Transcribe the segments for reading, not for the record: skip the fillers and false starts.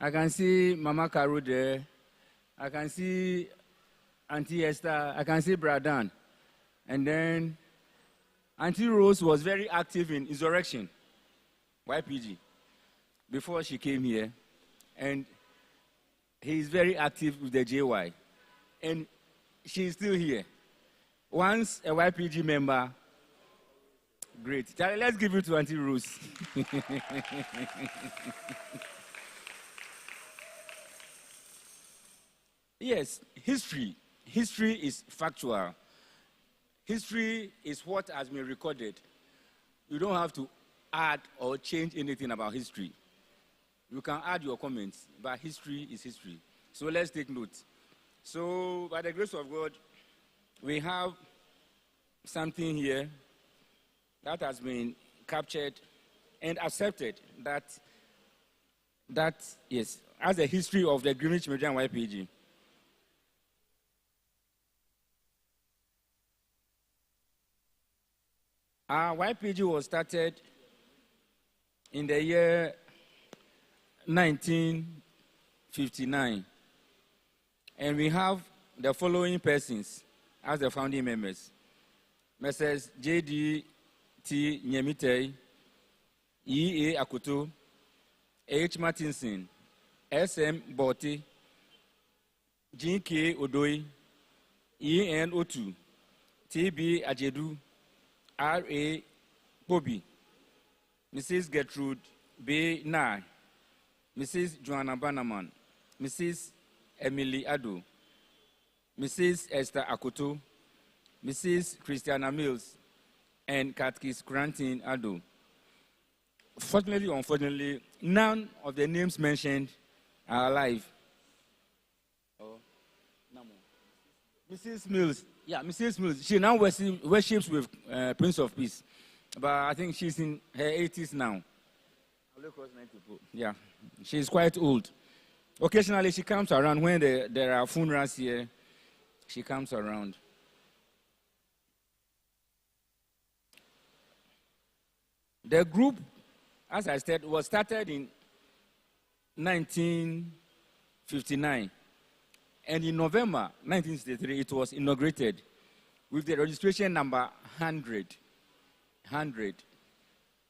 I can see Mama Caro there. I can see Auntie Esther. I can see Bradan. And then Auntie Rose was very active in Insurrection, YPG, before she came here. And he's very active with the JY. And she's still here. Once a YPG member, great. Charlie, let's give it to Auntie Rose. Yes, history. History is factual. History is what has been recorded. You don't have to add or change anything about history. You can add your comments, but history is history. So let's take note. So by the grace of God, we have something here that has been captured and accepted that yes, as a history of the Greenwich Meridian YPG. Our YPG was started in the year 1959, and we have the following persons as the founding members: Messrs. J.D.T. Nyemitei, E.A. Akuto, H. Martinson, S.M. Botti, G.K. Odoi, E.N. Otu, T.B. Ajedu, R.A. Bobby, Mrs. Gertrude B. Nye, Mrs. Joanna Bannerman, Mrs. Emily Ado, Mrs. Esther Akoto, Mrs. Christiana Mills, and Katkis Grantin Ado. Fortunately or unfortunately, none of the names mentioned are alive. Oh, no more. Mrs. Mills. Yeah, Mrs. Mills, she now worships with Prince of Peace. But I think she's in her 80s now. Yeah, she's quite old. Occasionally, she comes around when there are funerals here. She comes around. The group, as I said, was started in 1959. And in November 1963, it was inaugurated with the registration number 100. 100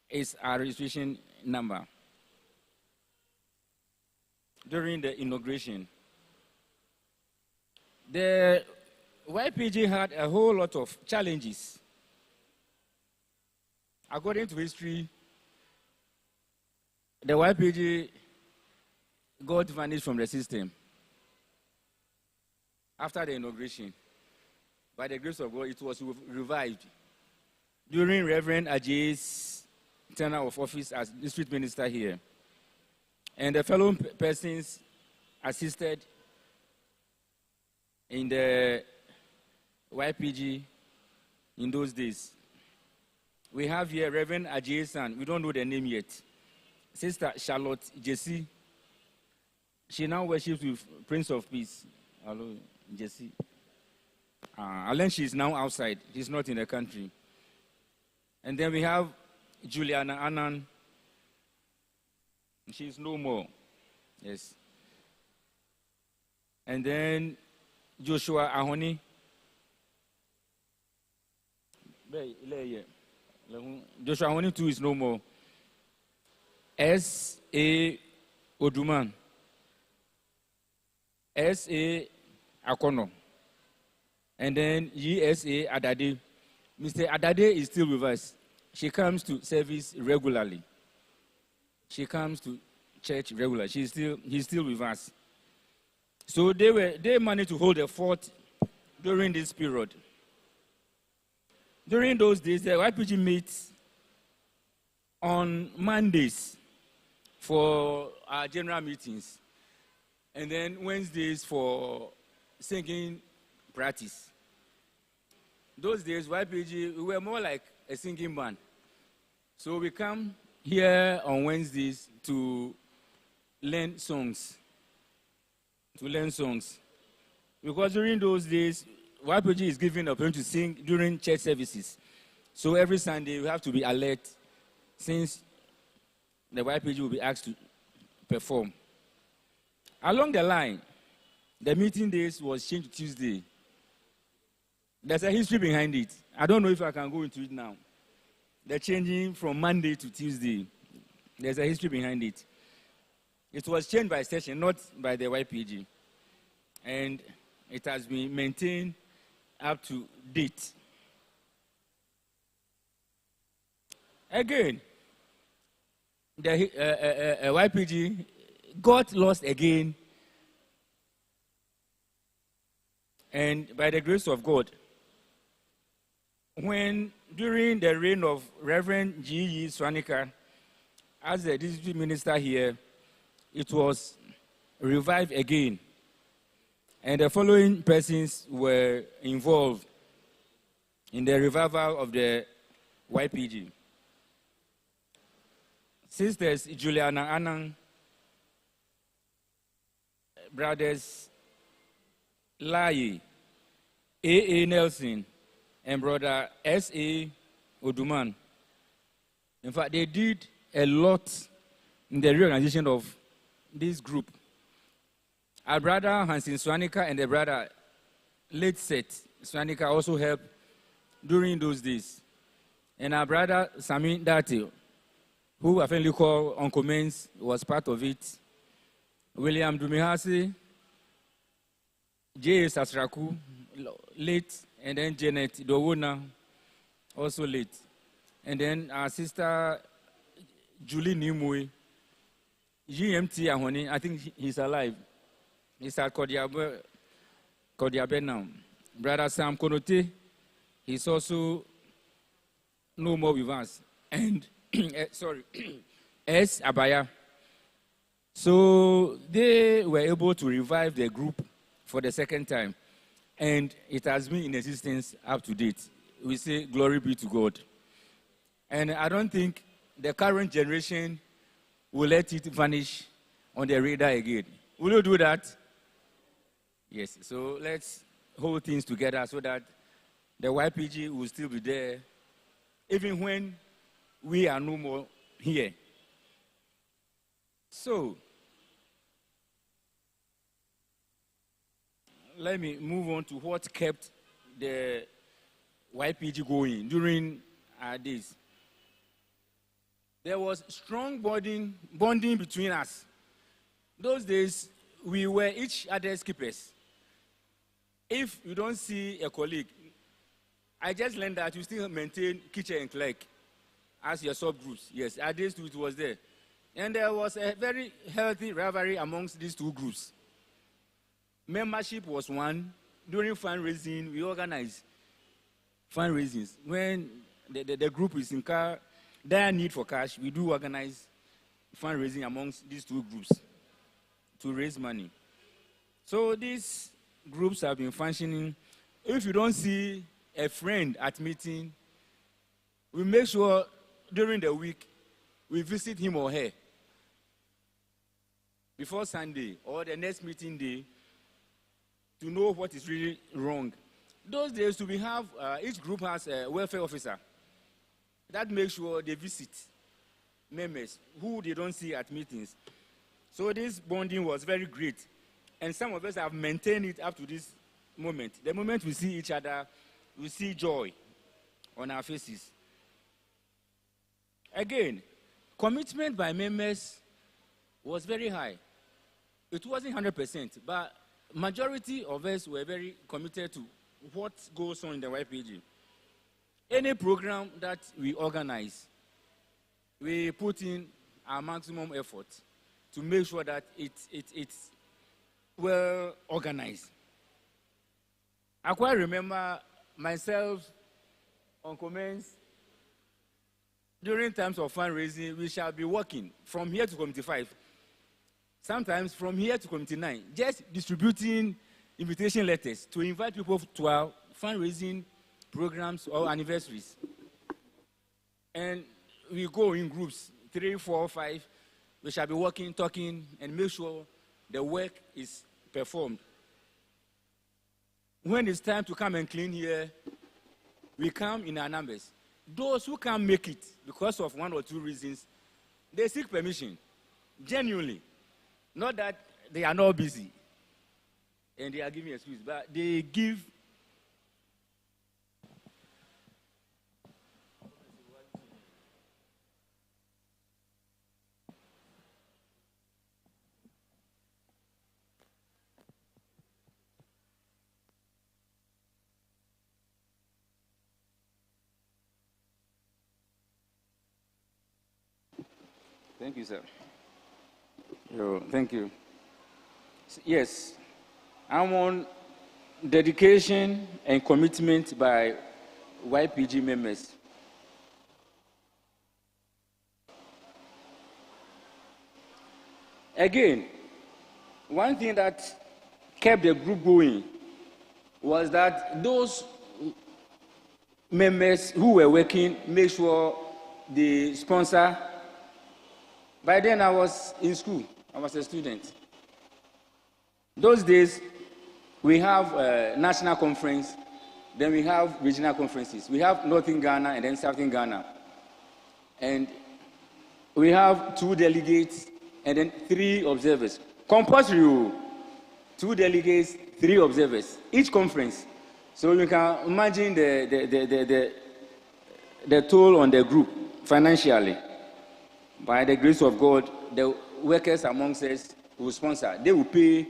is our registration number. During the inauguration, the YPG had a whole lot of challenges. According to history, the YPG got vanished from the system after the inauguration. By the grace of God, it was revived during Reverend Ajay's tenure of office as district minister here. And the fellow persons assisted in the YPG in those days. We have here Reverend Ajay's son. We don't know the name yet. Sister Charlotte Jesse. She now worships with Prince of Peace. Hello, Jesse. Alan, she is now outside. She's not in the country. And then we have Juliana Annan. She's no more. Yes. And then Joshua Ahoni. Joshua Ahoni too is no more. S.A. Oduman. S.A. Akono. And then E.S.A. Adade. Mr. Adade is still with us. She comes to service regularly. She comes to church regularly. He's still with us. So they managed to hold a fort during this period. During those days, the YPG meets on Mondays for our general meetings, and then Wednesdays for singing practice. Those days, YPG, we were more like a singing band. So we come here on Wednesdays to learn songs. Because during those days, YPG is given the opportunity to sing during church services. So every Sunday, we have to be alert since the YPG will be asked to perform. Along the line, the meeting days was changed to Tuesday. There's a history behind it. I don't know if I can go into it now. The changing from Monday to Tuesday. There's a history behind it. It was changed by session, not by the YPG. And it has been maintained up to date. Again, the YPG got lost again. And by the grace of God, when during the reign of Reverend G.E. Swanika, as the district minister here, it was revived again. And the following persons were involved in the revival of the YPG. Sisters Juliana Anang, brothers Lai, A.A. Nelson, and brother S.A. Oduman. In fact, they did a lot in the reorganization of this group. Our brother Hansin Swanika and the brother late Seth Swanika also helped during those days. And our brother Sami Dati, who I finally call Uncle Mens, was part of it. William Dumihasi, J. Sasraku, late, and then Janet Dowona, also late. And then our sister Julie Nimui, GMT Ahoni, I think he's alive. He's at Kodiabe now. Brother Sam Konote, he's also no more with us. And, sorry, S. Abaya. So they were able to revive the group for the second time. And it has been in existence up to date. We say, glory be to God. And I don't think the current generation will let it vanish on the radar again. Will you do that? Yes. So let's hold things together so that the YPG will still be there, even when we are no more here. So, let me move on to what kept the YPG going during our days. There was strong bonding between us. Those days, we were each other's keepers. If you don't see a colleague, I just learned that you still maintain kitchen and clerk as your subgroups. Yes, at days it was there. And there was a very healthy rivalry amongst these two groups. Membership was one. During fundraising, we organize fundraisings. When the group is in dire need for cash, we do organize fundraising amongst these two groups to raise money. So these groups have been functioning. If you don't see a friend at meeting, we make sure during the week we visit him or her before Sunday or the next meeting day to know what is really wrong. Those days, we have each group has a welfare officer that makes sure they visit members who they don't see at meetings. So this bonding was very great. And some of us have maintained it up to this moment. The moment we see each other, we see joy on our faces. Again, commitment by members was very high. It wasn't 100%, but majority of us were very committed to what goes on in the YPG. Any program that we organize, we put in our maximum effort to make sure that it's well organized. I quite remember myself on comments during times of fundraising, we shall be working from here to Committee 5, sometimes from here to Committee 9, just distributing invitation letters to invite people to our fundraising programs or anniversaries. And we go in groups, 3, 4, 5. We shall be working, talking, and make sure the work is performed. When it's time to come and clean here, we come in our numbers. Those who can't make it because of 1 or 2 reasons, they seek permission, genuinely. Not that they are not busy. And they are giving excuse, but they give. Thank you, sir. Thank you. Yes, I'm on dedication and commitment by YPG members. Again, one thing that kept the group going was that those members who were working make sure they sponsor. By then I was in school, I was a student. Those days, we have a national conference, then we have regional conferences. We have Northern Ghana and then Southern Ghana. And we have 2 delegates and then 3 observers. Compulsory, 2 delegates, 3 observers, each conference. So you can imagine the toll on the group financially. By the grace of God, the workers amongst us will sponsor. They will pay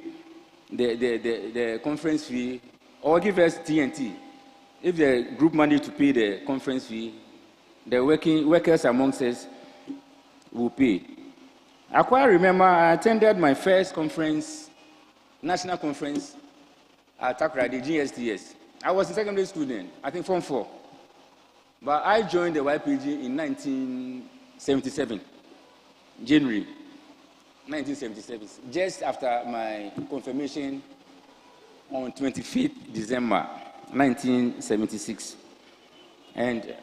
the conference fee or give us TNT. If the group manage to pay the conference fee, the workers amongst us will pay. I quite remember I attended my first conference, national conference at Takoradi, GSTS. I was a secondary student, I think Form 4. But I joined the YPG in 1977. January 1977, just after my confirmation on 25th December 1976. And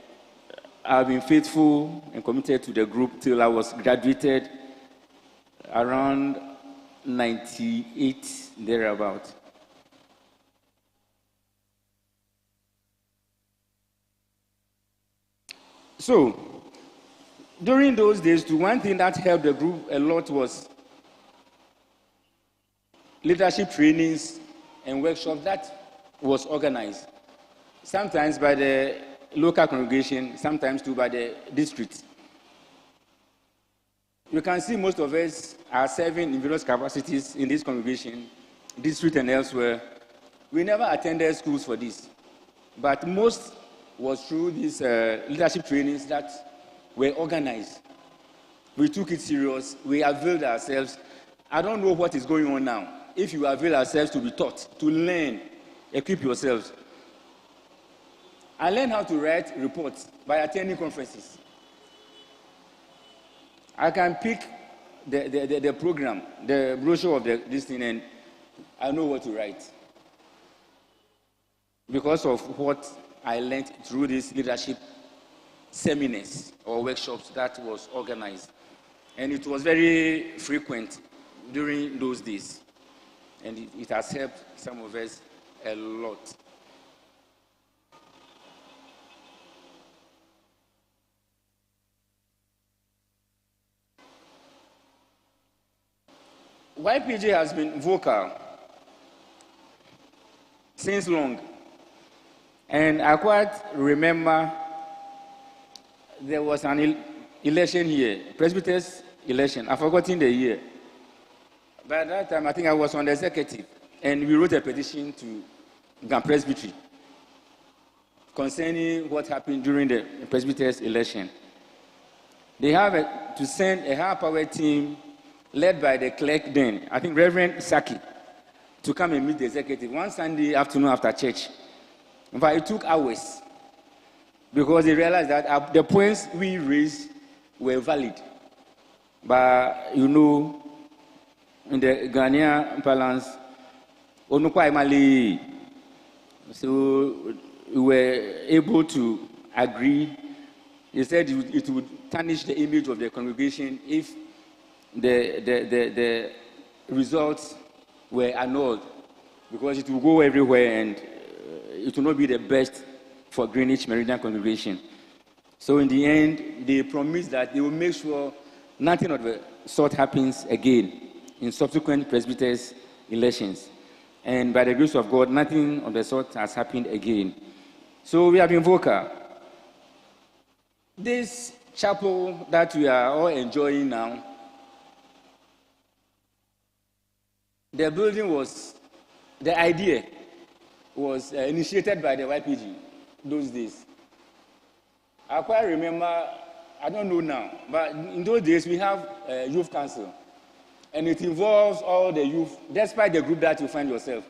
I've been faithful and committed to the group till I was graduated around 98, thereabout. So, during those days, too, one thing that helped the group a lot was leadership trainings and workshops that was organized, sometimes by the local congregation, sometimes too by the district. You can see most of us are serving in various capacities in this congregation, district and elsewhere. We never attended schools for this, but most was through these leadership trainings that were organized. We took it serious. We availed ourselves. I don't know what is going on now. If you avail ourselves to be taught, to learn, equip yourselves. I learned how to write reports by attending conferences. I can pick the program, the brochure of this thing, and I know what to write. Because of what I learned through these leadership seminars or workshops that was organized. And it was very frequent during those days. And it has helped some of us a lot. YPG has been vocal since long. And I quite remember there was an election here, Presbyterian election. I've forgotten the year. By that time, I think I was on the executive, and we wrote a petition to Ghana Presbytery concerning what happened during the Presbyterian election. They have to send a high-powered team led by the clerk then, I think Reverend Saki, to come and meet the executive one Sunday afternoon after church. But it took hours because they realized that the points we raised were valid. But, you know, in the Ghanaian balance, so we were able to agree. He said it would tarnish the image of the congregation if the results were annulled, because it will go everywhere and it will not be the best for Greenwich Meridian congregation. So in the end, they promised that they will make sure nothing of the sort happens again in subsequent presbyters' elections. And by the grace of God, nothing of the sort has happened again. So we have been vocal. This chapel that we are all enjoying now, the idea was initiated by the YPG those days. I quite remember, I don't know now, but in those days we have a youth council, and it involves all the youth, despite the group that you find yourself.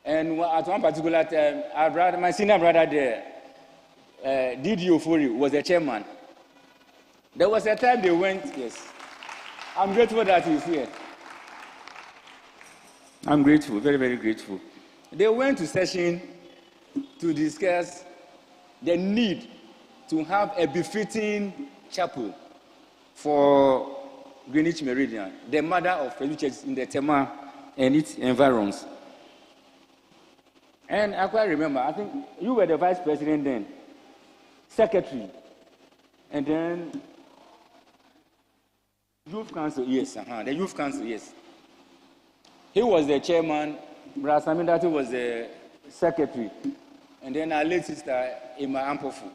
And at one particular time, my senior brother there, Didi Ofori, was the chairman. There was a time they went, yes. I'm grateful that he's here. I'm grateful, very, very grateful. They went to session to discuss the need to have a befitting chapel for Greenwich Meridian, the mother of churches in the Tema and its environs. And I quite remember, I think you were the vice president then, secretary, and then youth council, yes, the youth council, yes. He was the chairman, Brother Samindati was the secretary, and then our late sister, Emma Ampofu,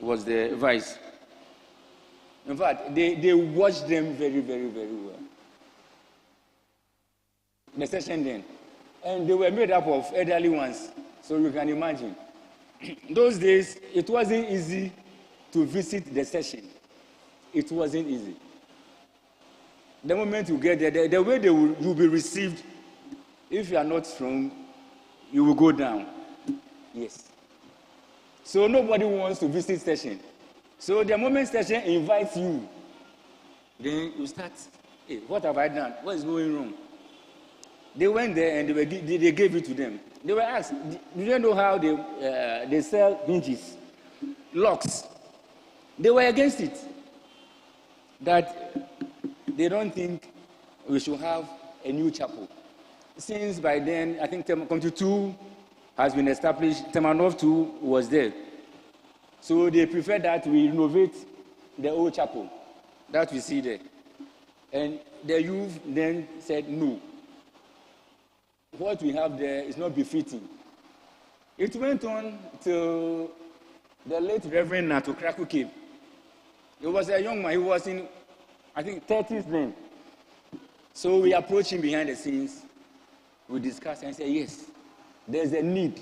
was the vice. In fact, they watched them very, very, very well. The session then. And they were made up of elderly ones, so you can imagine. Those days, it wasn't easy to visit the session. It wasn't easy. The moment you get there, the way you'll be received, if you are not strong, you will go down. Yes. So nobody wants to visit session. So the moment session invites you, then you start, hey, what have I done? What is going wrong? They went there and they gave it to them. They were asked, do you know how they sell hinges, locks? They were against it. That they don't think we should have a new chapel. Since by then, I think Committee 2 has been established, Temanov 2 was there. So they prefer that we renovate the old chapel that we see there. And the youth then said, no. What we have there is not befitting. It went on till the late Reverend Nato Kraku came. He was a young man, he was in, I think, 30s then. So we approached him behind the scenes, we discussed and said, yes, there's a need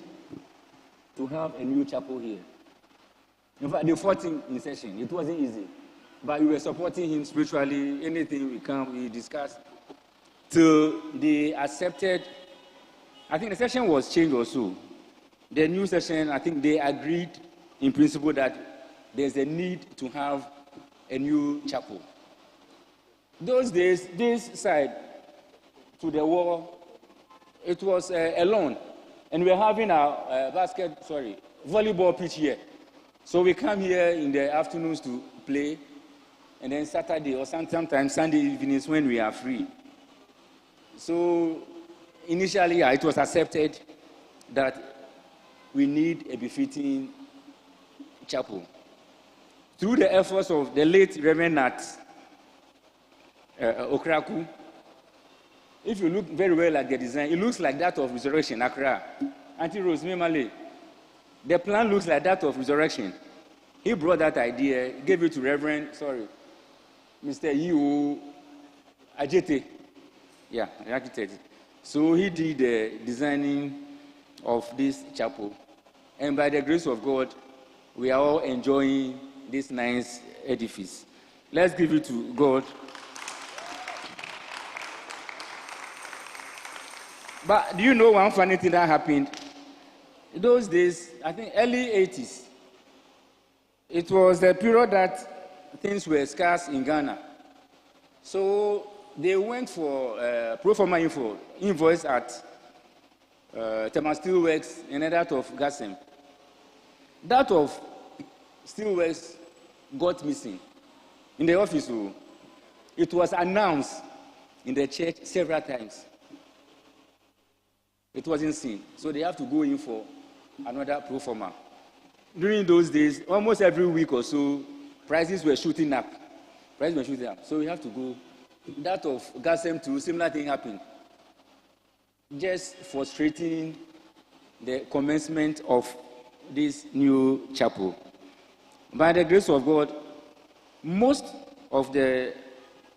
to have a new chapel here. In fact, they fought him in session. It wasn't easy. But we were supporting him spiritually, anything we discussed, till they accepted. I think the session was changed also. The new session, I think they agreed in principle that there's a need to have a new chapel. Those days, this side to the wall, it was a lawn. And we're having our volleyball pitch here. So we come here in the afternoons to play, and then Saturday or sometimes Sunday evenings when we are free. So initially, it was accepted that we need a befitting chapel. Through the efforts of the late Reverend Nat Okraku, if you look very well at the design, it looks like that of Resurrection, Accra. Auntie Rose Memale, the plan looks like that of Resurrection. He brought that idea, gave it to Mr. Yu Ajete. Yeah, the architect. So he did the designing of this chapel. And by the grace of God, we are all enjoying this nice edifice. Let's give it to God. But do you know one funny thing that happened? In those days, I think early 80s, it was the period that things were scarce in Ghana. So they went for pro forma invoice at Tema Steelworks and that of Gassem. That of Steelworks got missing in the office. It was announced in the church several times. It wasn't seen. So they have to go in for another pro forma. During those days, almost every week or so, prices were shooting up. So we have to go that of Gasem too, similar thing happened. Just frustrating the commencement of this new chapel. By the grace of God, most of the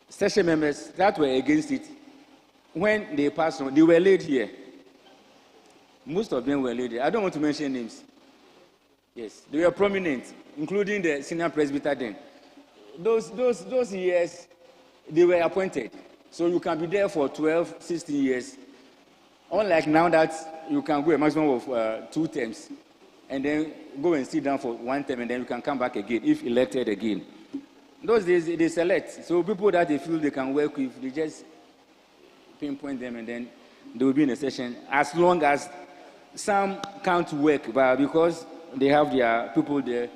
session members that were against it, when they passed on, they were laid here. Most of them were laid here. I don't want to mention names. Yes, they were prominent, including the senior presbyter then. Those years, they were appointed. So you can be there for 12, 16 years. Unlike now that you can go a maximum of 2 terms and then go and sit down for 1 term and then you can come back again if elected again. Those days, they select. So people that they feel they can work with, they just pinpoint them and then they will be in a session as long as some can't work, but because they have their people there,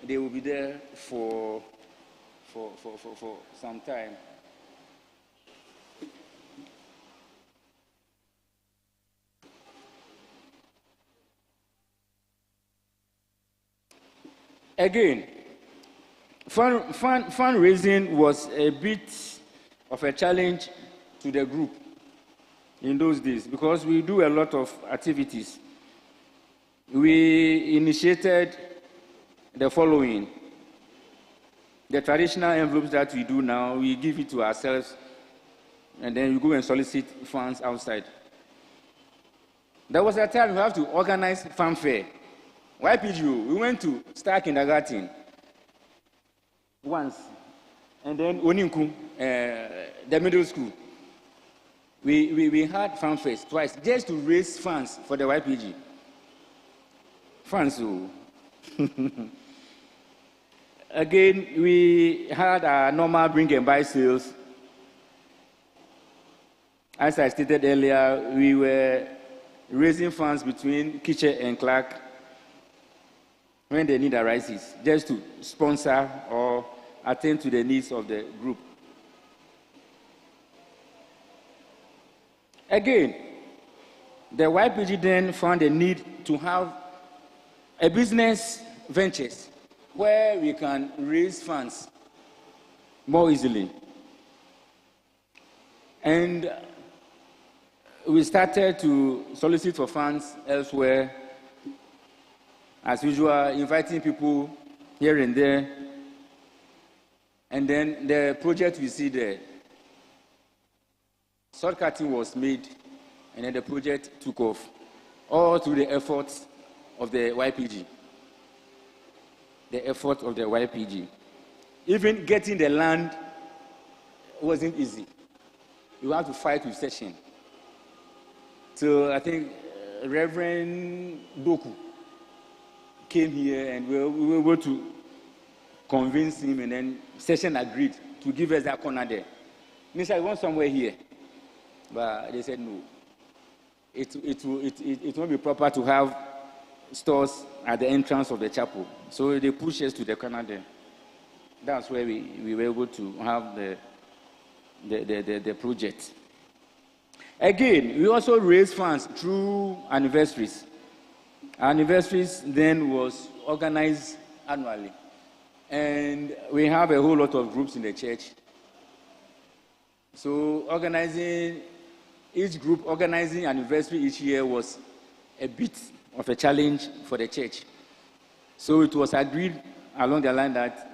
they will be there for some time. Again, fundraising was a bit of a challenge to the group in those days because we do a lot of activities. We initiated the following. The traditional envelopes that we do now, we give it to ourselves and then we go and solicit funds outside. There was a time we have to organize fanfare. YPGO, we went to Star Kindergarten once, and then Oninku, the middle school. We had fanfares twice just to raise funds for the YPG. Funds. Again, we had our normal bring and buy sales. As I stated earlier, we were raising funds between Kitche and Clark when the need arises, just to sponsor or attend to the needs of the group. Again, the YPG then found a need to have a business ventures where we can raise funds more easily. And we started to solicit for funds elsewhere, as usual, inviting people here and there. And then the project we see there, shortcutting was made, and then the project took off, all through the efforts of the YPG. The effort of the YPG. Even getting the land wasn't easy. You had to fight with session. So I think Reverend Doku came here and we were able to convince him, and then session agreed to give us that corner there. Minister, I want somewhere here. But they said no. It won't be proper to have stores at the entrance of the chapel. So they pushed us to the corner there. That's where we were able to have the project. Again, we also raised funds through anniversaries. Anniversaries then was organized annually. And we have a whole lot of groups in the church. So each group organizing anniversary each year was a bit of a challenge for the church. So it was agreed along the line that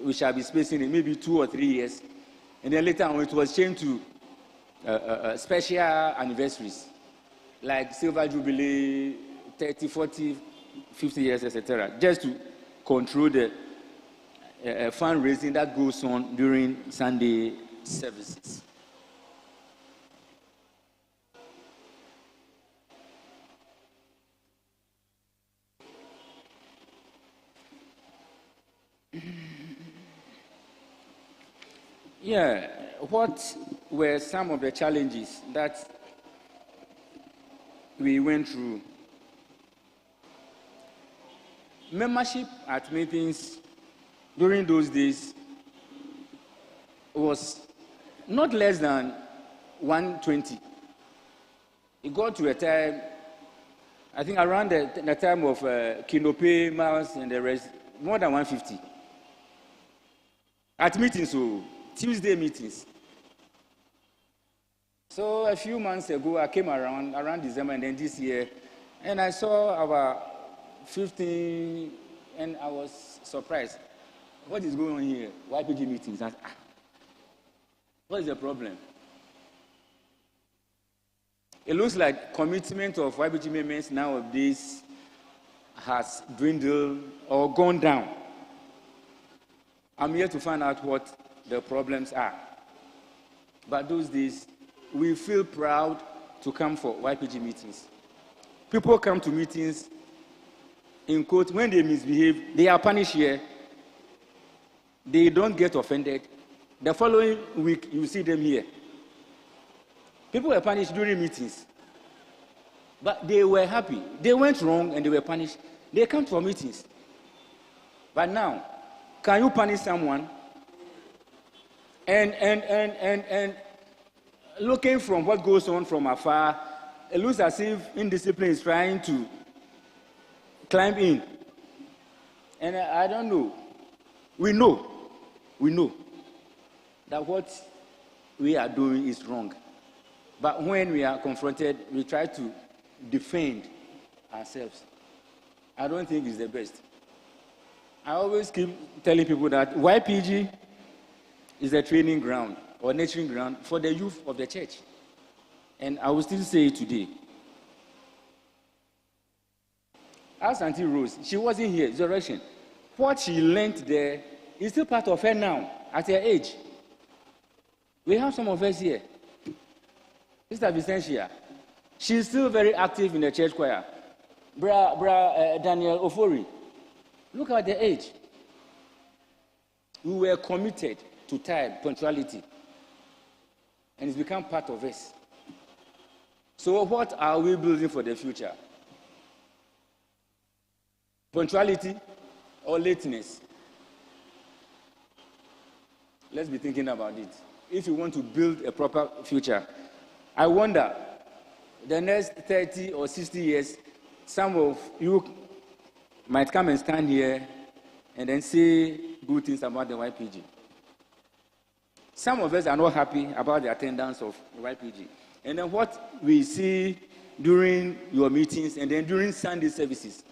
we shall be spacing it maybe 2 or 3 years. And then later on it was changed to special anniversaries, like Silver Jubilee, 30, 40, 50 years, etc., just to control the fundraising that goes on during Sunday services. Yeah, what were some of the challenges that we went through? Membership at meetings during those days was not less than 120. It got to a time, I think around the time of Kinope, Miles, and the rest, more than 150. At meetings, so Tuesday meetings. So a few months ago, I came around December and then this year, and I saw our 15, and I was surprised. What is going on here? YPG meetings. What is the problem? It looks like commitment of YPG members nowadays has dwindled or gone down. I'm here to find out what the problems are. But those days, we feel proud to come for YPG meetings. People come to meetings, in quote, when they misbehave, they are punished here. They don't get offended. The following week, you see them here. People were punished during meetings. But they were happy. They went wrong and they were punished. They come for meetings. But now, can you punish someone? And looking from what goes on from afar, it looks as if indiscipline is trying to climb in. And I don't know. We know that what we are doing is wrong. But when we are confronted, we try to defend ourselves. I don't think it's the best. I always keep telling people that YPG is a training ground or nurturing ground for the youth of the church. And I will still say it today. As Auntie Rose, she wasn't here, resurrection. What she learned there is still part of her now, at her age. We have some of us here. Sister Vicentia, she's still very active in the church choir. Daniel Ofori, look at the age. We were committed to time, punctuality, and it's become part of us. So what are we building for the future? Punctuality or lateness? Let's be thinking about it. If you want to build a proper future, I wonder, the next 30 or 60 years, some of you might come and stand here and then say good things about the YPG. Some of us are not happy about the attendance of the YPG. And then what we see during your meetings and then during Sunday services.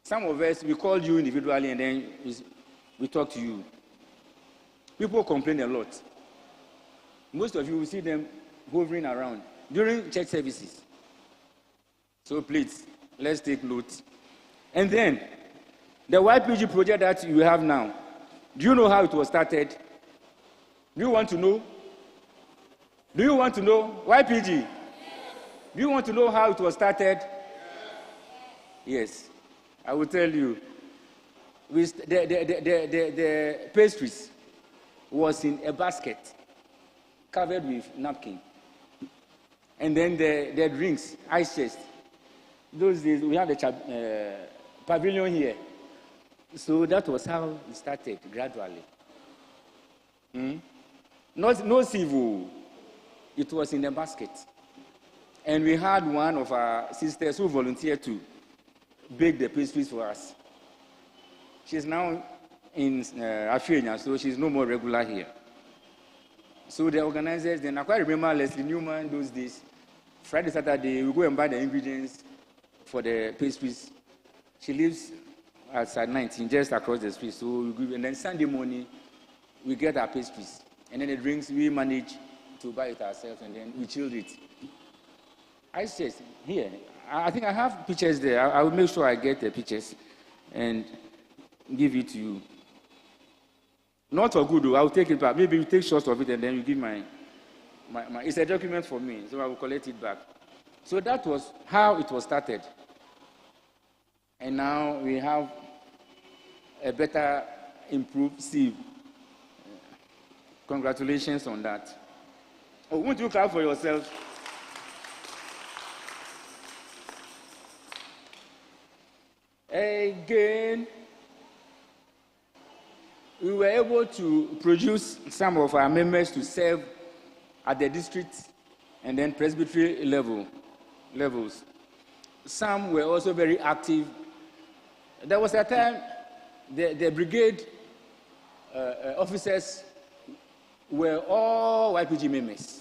Some of us, we call you individually and then we talk to you. People complain a lot. Most of you will see them hovering around during church services. So please, let's take note. And then, the YPG project that you have now, do you know how it was started? Do you want to know? Do you want to know? YPG? Yes. Do you want to know how it was started? Yes. I will tell you. The pastries was in a basket covered with napkin. And then the drinks, ice chest. Those days, we had a pavilion here. So that was how it started, gradually. No civil. It was in a basket. And we had one of our sisters who volunteered to bake the pastries for us. She's now in Afenya, so she's no more regular here. So the organizers, then I quite remember Leslie Newman those days. Friday, Saturday, we go and buy the ingredients for the pastries. She lives at side 19, just across the street. So we give, and then Sunday morning, we get our pastries. And then the drinks, we manage to buy it ourselves, and then we chilled it. I said, here, I think I have pictures there. I will make sure I get the pictures and give it to you. Not for good, though. I will take it back. Maybe you take shots of it, and then you give my it's a document for me, so I will collect it back. So that was how it was started. And now we have a better, improved sieve. Congratulations on that. Oh, won't you clap for yourself? Again, we were able to produce some of our members to serve at the district and then presbytery levels. Some were also very active. There was a time the brigade officers were all YPG members.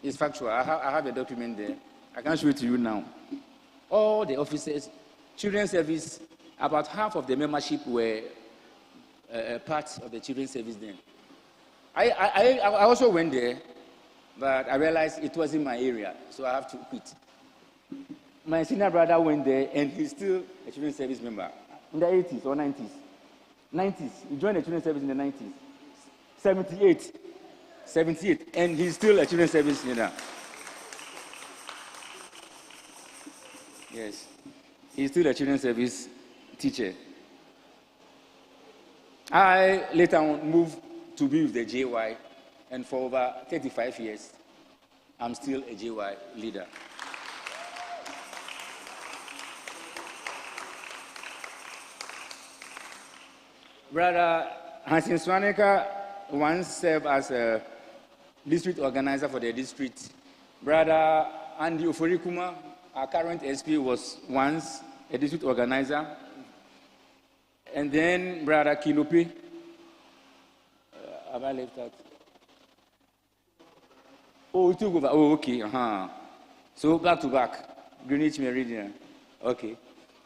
It's factual. I have a document there. I can show it to you now. All the officers, children's service, about half of the membership were part of the children's service then. I also went there, but I realized it wasn't my area, so I have to quit. My senior brother went there, and he's still a children's service member in the 80s or 90s. 90s. He joined the children's service in the 90s. 78, and he's still a children's service leader. Yes, he's still a children's service teacher. I later on moved to be with the JY, and for over 35 years, I'm still a JY leader. Brother Hansen Swaneker once served as a district organizer for the district. Brother Andy Oforikuma, our current SP, was once a district organizer. And then Brother Kinope, have I left out? Oh, he took over. Oh, okay. So back to back, Greenwich Meridian. Okay.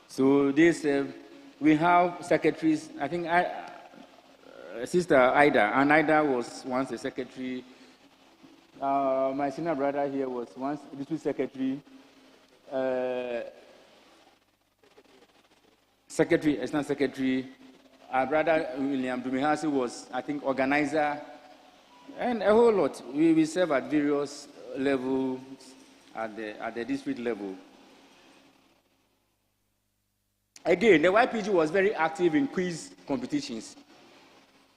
So this, we have secretaries. I think Sister Ida, and Ida was once a secretary. My senior brother here was once a district secretary. Assistant secretary. Our brother William Dumihasi was, I think, organizer, and a whole lot. We serve at various levels at the district level. Again, the YPG was very active in quiz competitions.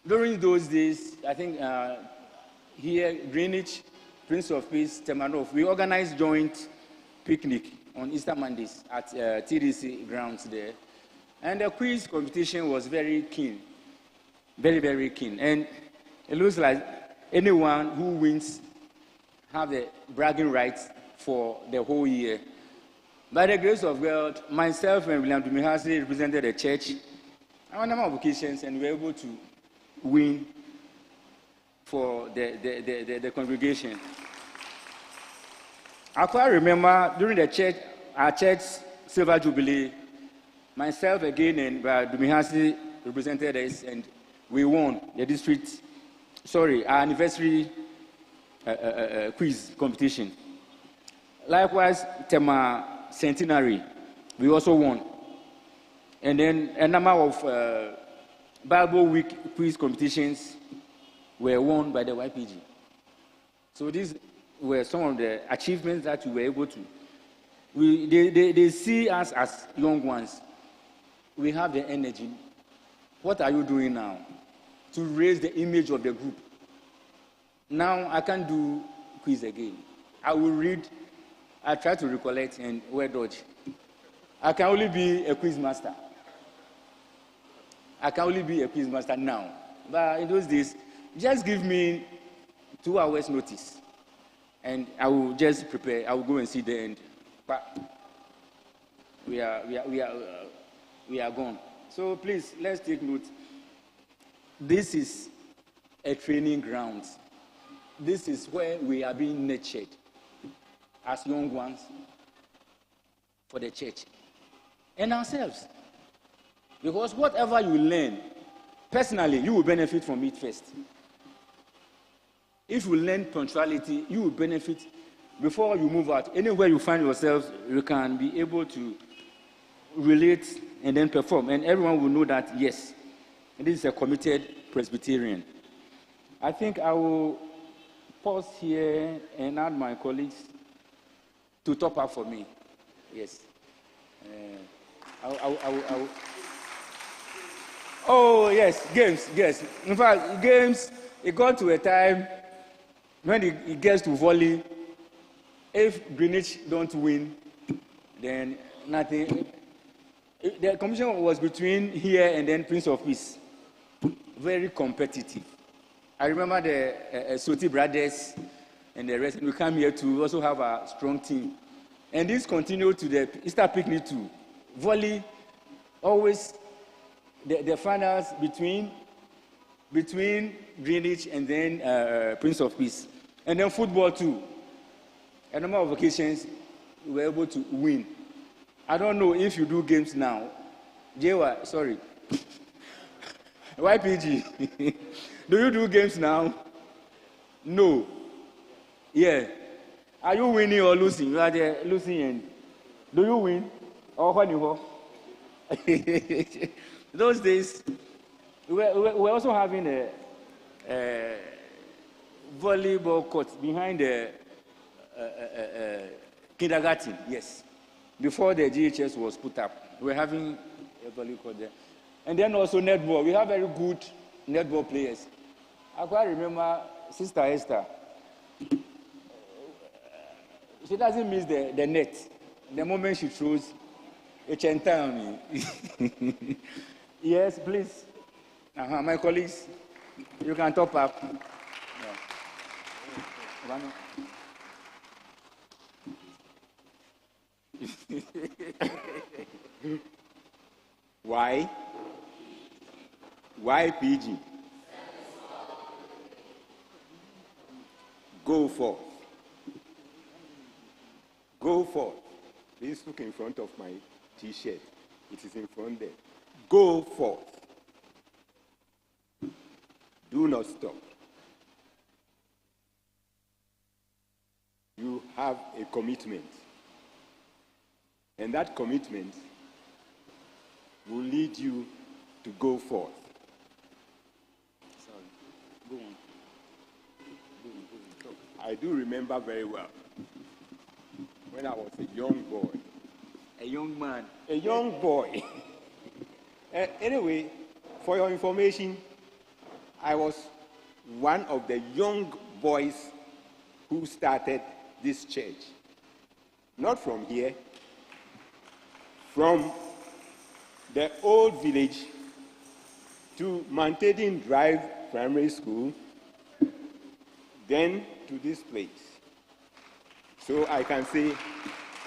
During those days, I think here, Greenwich, Prince of Peace, Temanov, we organized joint picnic on Easter Mondays at TDC grounds there. And the quiz competition was very keen, very, very keen. And it looks like anyone who wins have the bragging rights for the whole year. By the grace of God, myself and William Dumihasi represented the church on a number of occasions, and we were able to win for the congregation. I quite remember during our church Silver Jubilee, myself again and Dumihasi represented us, and we won the our anniversary quiz competition. Likewise, Tema Centenary, we also won. And then a number of Bible Week quiz competitions were won by the YPG. So these were some of the achievements that we were able to. They see us as young ones. We have the energy. What are you doing now to raise the image of the group? Now I can't do quiz again. I will read, I try to recollect and word dodge. I can only be a quiz master. I can only be a quiz master now. But in those days, just give me 2 hours notice, and I will just prepare. I will go and see the end. But we are gone. So please, let's take note. This is a training ground. This is where we are being nurtured as young ones for the church and ourselves. Because whatever you learn, personally, you will benefit from it first. If you learn punctuality, you will benefit before you move out. Anywhere you find yourselves, you can be able to relate and then perform. And everyone will know that, yes, this is a committed Presbyterian. I think I will pause here and add my colleagues to top up for me. Yes. Oh, yes, games, yes. In fact, games, it got to a time when it gets to volley, if Greenwich don't win, then nothing. The competition was between here and then Prince of Peace. Very competitive. I remember the Soti brothers and the rest, and we come here to also have a strong team. And this continued to the Easter picnic too. Volley, always the finals between between Greenwich and then Prince of Peace. And then football too. A number of occasions we were able to win. I don't know if you do games now. JY, sorry. YPG, do you do games now? No. Yeah. Are you winning or losing? You are there losing end. Do you win? Or when you go? Those days, we were also having a volleyball court behind the kindergarten, yes. Before the GHS was put up, we were having a volleyball court there. And then also netball. We have very good netball players. I quite remember Sister Esther. She doesn't miss the net. The moment she throws, it's on me. Yes, please. My colleagues, you can top up. Why? Why PG? Go forth. Go forth. Please look in front of my T-shirt. It is in front there. Go forth. Do not stop. You have a commitment. And that commitment will lead you to go forth. Sorry. Go on. I do remember very well when I was a young boy. A young man. A young boy. Anyway, for your information, I was one of the young boys who started this church. Not from here, from the old village to Mantedin Drive Primary School, then to this place. So I can say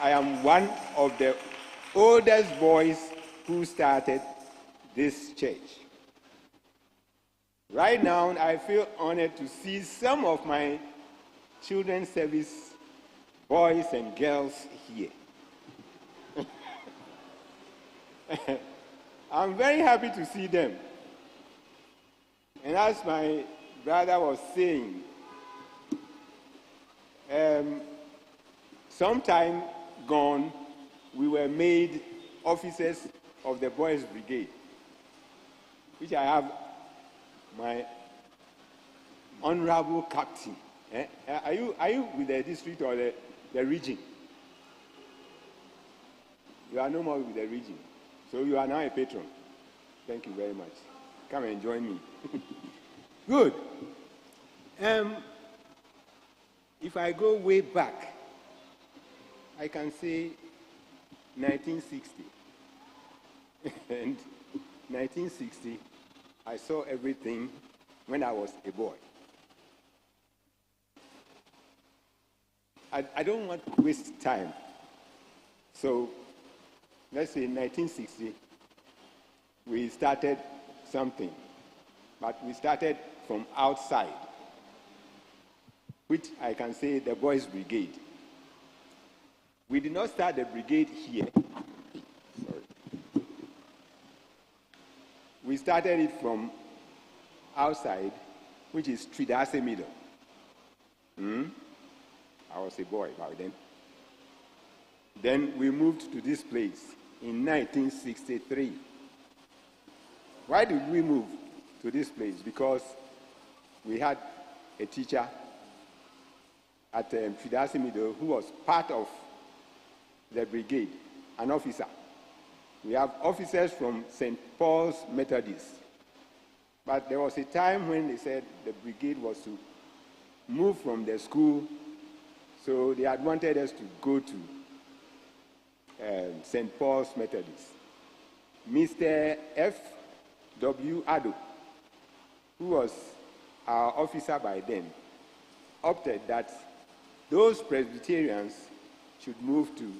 I am one of the oldest boys who started this church. Right now, I feel honored to see some of my children's service boys and girls here. I'm very happy to see them. And as my brother was saying, some time gone, we were made officers of the Boys Brigade, which I have my honorable captain. Are you with the district or the region? You are no more with the region. So you are now a patron. Thank you very much. Come and join me. Good. If I go way back, I can say 1960. And 1960, I saw everything when I was a boy. I don't want to waste time. So let's say in 1960, we started something, but we started from outside, which I can say the Boys Brigade. We did not start the brigade here. Sorry. We started it from outside, which is Tridase Middle. I was a boy back then. Then we moved to this place in 1963. Why did we move to this place? Because we had a teacher at Tridase Middle who was part of the brigade, an officer. We have officers from St. Paul's Methodist. But there was a time when they said the brigade was to move from the school, so they had wanted us to go to St. Paul's Methodist. Mr. F.W. Addo, who was our officer by then, opted that those Presbyterians should move to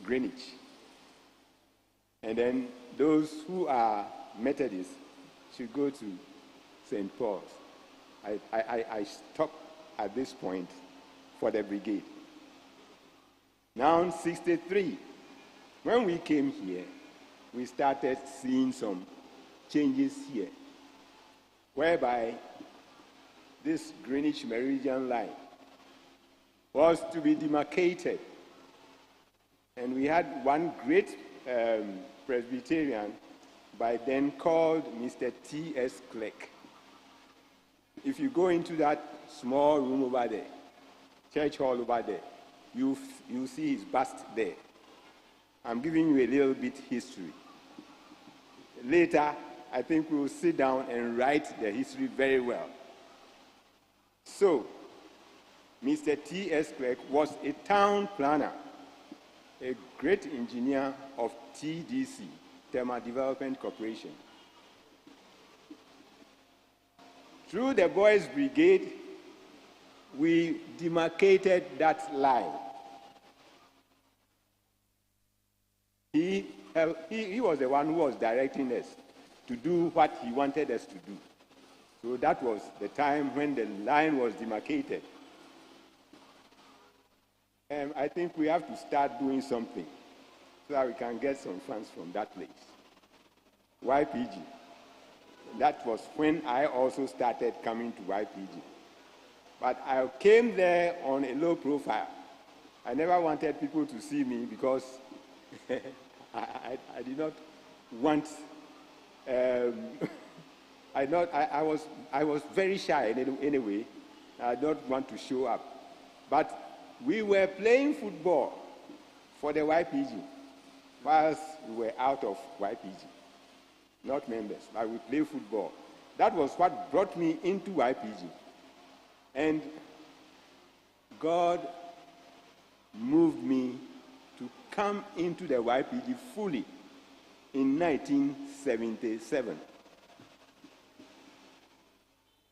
Greenwich. And then those who are Methodists should go to St. Paul's. I stopped at this point for the brigade. Now, in 63, when we came here, we started seeing some changes here, whereby this Greenwich Meridian line was to be demarcated. And we had one great Presbyterian by then called Mr. T.S. Clegg. If you go into that small room over there, church hall over there, you see his bust there. I'm giving you a little bit history. Later, I think we will sit down and write the history very well. So, Mr. T.S. Clegg was a town planner, a great engineer of TDC, Thermal Development Corporation. Through the Boys Brigade, we demarcated that line. He was the one who was directing us to do what he wanted us to do. So that was the time when the line was demarcated. And I think we have to start doing something so that we can get some funds from that place. YPG. That was when I also started coming to YPG. But I came there on a low profile. I never wanted people to see me because I did not want. I was very shy anyway. I don't want to show up. But we were playing football for the YPG whilst we were out of YPG. Not members, but we play football. That was what brought me into YPG. And God moved me to come into the YPG fully in 1977.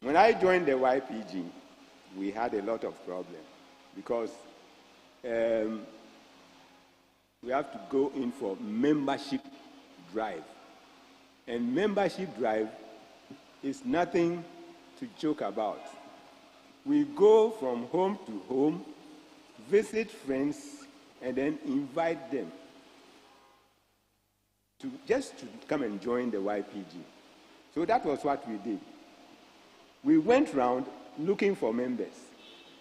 When I joined the YPG, we had a lot of problems because we have to go in for membership drive. And membership drive is nothing to joke about. We go from home to home, visit friends, and then invite them just to come and join the YPG. So that was what we did. We went around looking for members.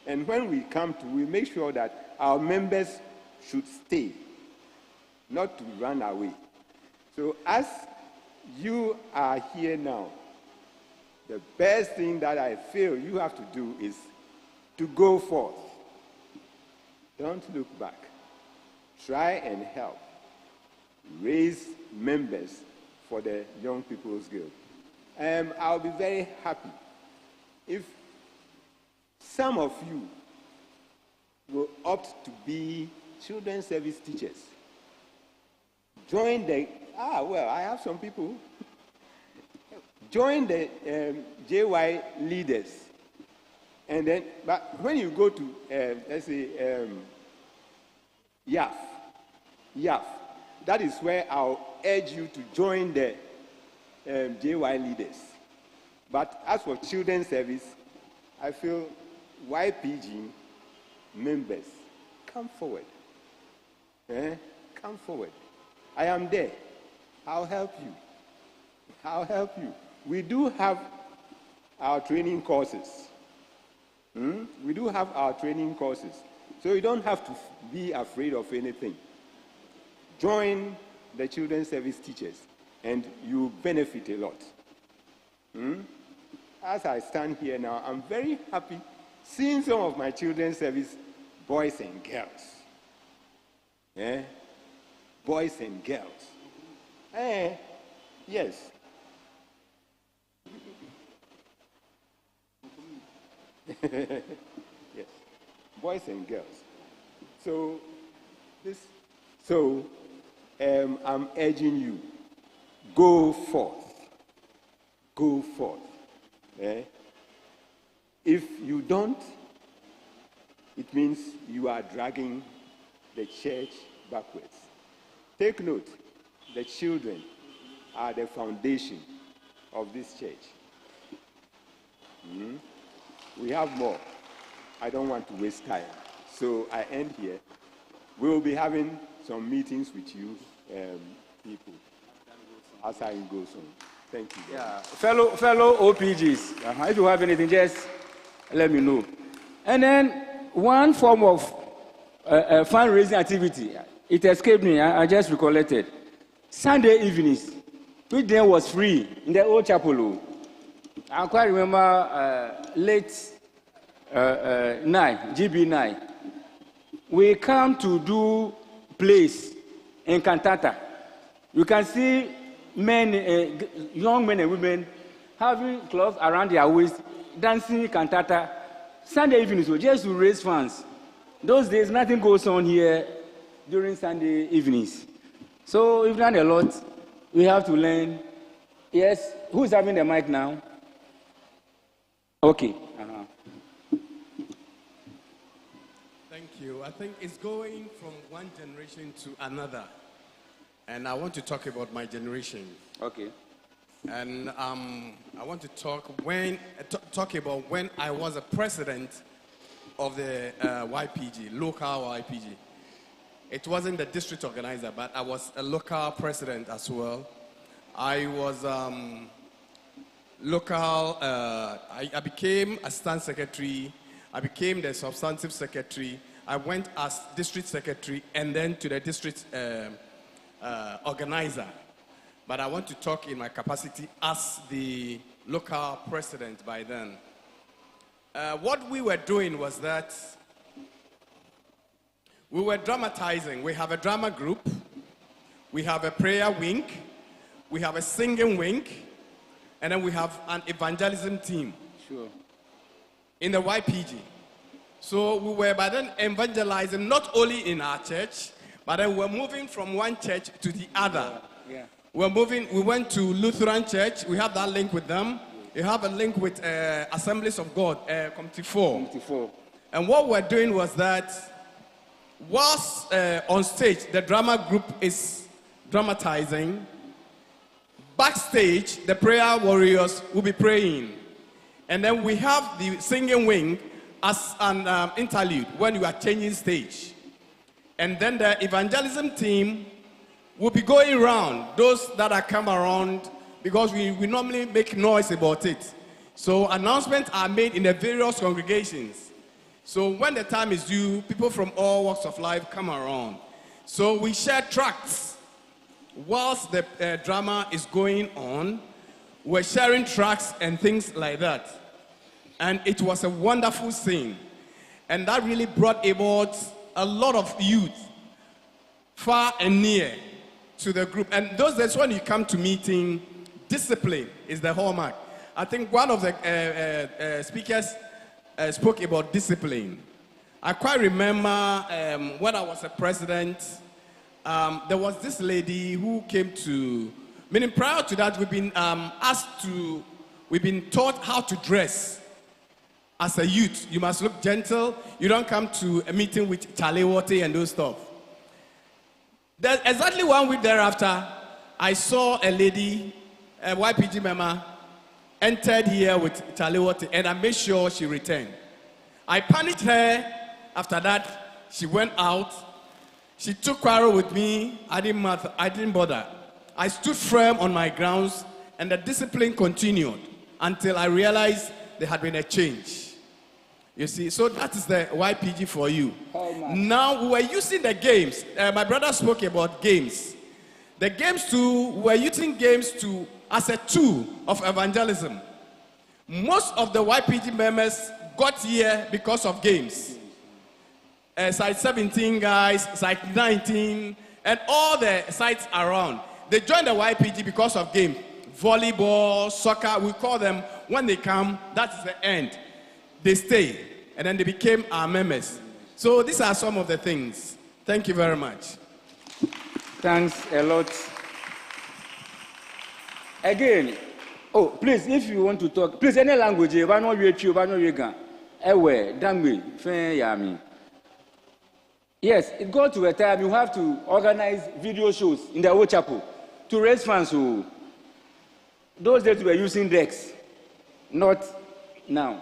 And when we come to, we make sure that our members should stay, not to run away. So as you are here now, the best thing that I feel you have to do is to go forth. Don't look back. Try and help. Raise members for the Young People's Guild. I'll be very happy if some of you will opt to be children's service teachers. Join the, I have some people. Join the JY leaders. And then, but when you go to, let's say, YAF, that is where I'll urge you to join the JY leaders. But as for children's service, I feel YPG members, come forward. Come forward. I am there. I'll help you. I'll help you. We do have our training courses. We do have our training courses. So you don't have to be afraid of anything. Join the children's service teachers and you benefit a lot. As I stand here now, I'm very happy seeing some of my children's service boys and girls. Boys and girls. Yes. Yes. Boys and girls. So I'm urging you, go forth. Go forth. If you don't, it means you are dragging the church backwards. Take note, the children are the foundation of this church. We have more. I don't want to waste time. So I end here. We will be having some meetings with you people as time goes on. Thank you. Yeah, fellow OPGs, if you have anything, just let me know. And then one form of fundraising activity, it escaped me, I just recollected. Sunday evenings, which then was free in the old chapel. I quite remember late 9, GB9. We come to do plays in cantata. You can see men, young men and women having cloths around their waist, dancing cantata. Sunday evenings, so just to raise funds. Those days, nothing goes on here during Sunday evenings. So we've done a lot. We have to learn. Yes, who's having the mic now? Okay. Thank you. I think it's going from one generation to another. And I want to talk about my generation. Okay. And I want to talk about when I was a president of the YPG, local YPG. It wasn't the district organizer, but I was a local president as well. I was local, I became assistant secretary, I became the substantive secretary, I went as district secretary and then to the district organizer. But I want to talk in my capacity as the local president by then. What we were doing was that we were dramatizing. We have a drama group, we have a prayer wing, we have a singing wing, and then we have an evangelism team. Sure. In the YPG. So we were by then evangelizing not only in our church, but then we're moving from one church to the other. Yeah. We went to Lutheran Church. We have that link with them. We have a link with Assemblies of God, Committee 4. And what we're doing was that whilst on stage, the drama group is dramatizing, backstage, the prayer warriors will be praying. And then we have the singing wing as an interlude when you are changing stage. And then the evangelism team will be going around, those that are come around, because we normally make noise about it. So announcements are made in the various congregations. So when the time is due, people from all walks of life come around. So we share tracts. Whilst the drama is going on, we're sharing tracts and things like that. And it was a wonderful thing. And that really brought about a lot of youth, far and near, to the group. And those days when you come to meeting, discipline is the hallmark. I think one of the speakers spoke about discipline. I quite remember when I was a president, there was this lady who came to, meaning prior to that, we've been taught how to dress. As a youth, you must look gentle. You don't come to a meeting with Charlie Water and those stuff. Then exactly 1 week thereafter, I saw a lady, a YPG member, entered here with Charlie Water, and I made sure she returned. I panicked her. After that, she went out. She took quarrel with me. I didn't bother. I stood firm on my grounds, and the discipline continued until I realized there had been a change. You see, so that is the YPG for you. Now, we were using the games. My brother spoke about games. The games too, we were using games as a tool of evangelism. Most of the YPG members got here because of games. Site 17 guys, Site 19, and all the sites around. They joined the YPG because of games. Volleyball, soccer, we call them, when they come, that is the end. They stay, and then they became our members. So these are some of the things. Thank you very much. Thanks a lot. Again, oh, please, if you want to talk, please, any language, yes, it got to a time you have to organize video shows in the old chapel to raise funds. Those days we were using decks, not Now,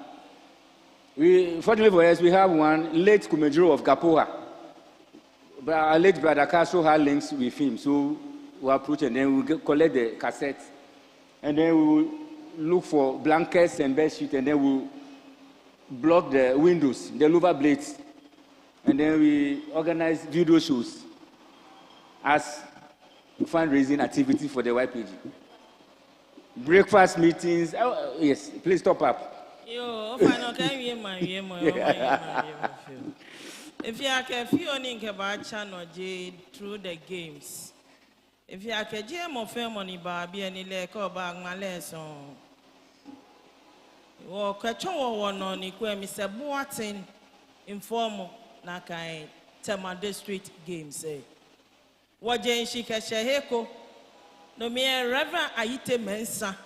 fortunately for us, we have one late Kumejuro of Gapoa. But our late brother Castro had links with him, so we approach and then we collect the cassette, and then we will look for blankets and bed sheet, and then we'll block the windows, the louver blades, and then we organize video shows as fundraising activity for the YPG. Breakfast meetings. Oh, yes, please top up. Yo, if you are a few about channel J through the games, if you are a gem of money, Barbie and Ileko bag my lesson, or Kacho one on equal Mr. Boatin informal Nakai Tema District Games. What Jane Shika Shaheko, no mere Reverend Aite Mensa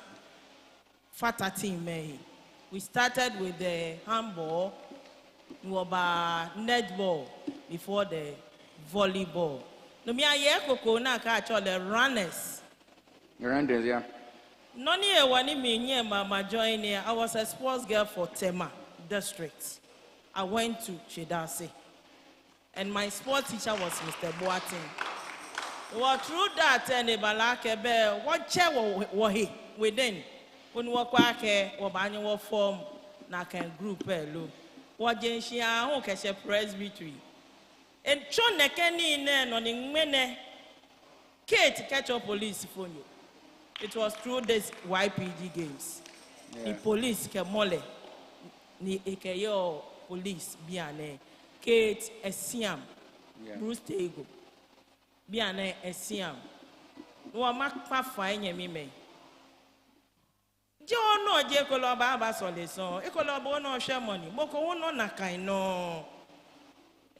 Fata team May. We started with the handball, netball before the volleyball. No me aye koko na ka the runners. The runners, yeah. None here wani me nye mama join here. I was a sports girl for Tema district. I went to Chedase. And my sports teacher was Mr. Boatin. Well, through that, and the balake be what chair he within. When we walk here, we banyo form na can group lo. What jenshia ho keshe presbytery. And chon ne keni ne no ni mene. Kate catch up police phone you. It was through this YPG games. The police ke mole ni ekeyo police biane. Kate Esiam, Bruce Tego, biane Esiam. No mak pa fine me. John no je koloba ba soleson. E koloba no share money. Moko no na kind no.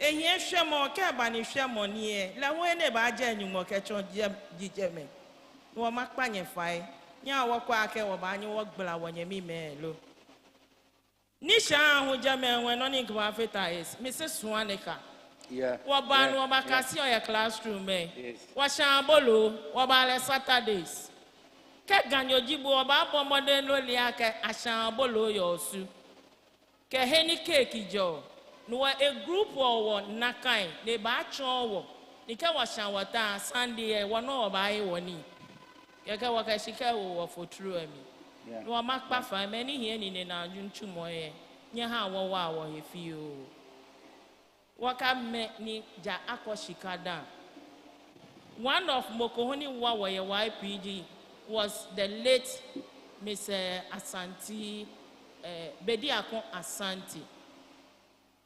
Ehie share mo ke ba ni share money e. La won ne ba je nyumo ke chon je me. No mak pa nye fai. Nya wo kwa ke wo ba nyi wo gbla wo nye mi me lo. Nisha hu jame when no ni kwa feta is Mrs. Swanika. Yeah. Wo ba no ba kasi o ya classroom me. Yes. Wo shan bolo, wo ba le Saturdays. Ke ganyo jibu oba bomode no lia ke ashan bolo yosu ke heni cake jo no a group wo nakai ne ba chon wo ni ke wa shan wata Sunday wo no oba e woni ke wa ka shika wo fotru ami no ma kpa fa many here ni na juntu moye nya ha wo wa wo he fi o waka me ni ja akoshika da one of mokohoni wa wo ye YPG was the late Mr. Asante, Bediakon Asante.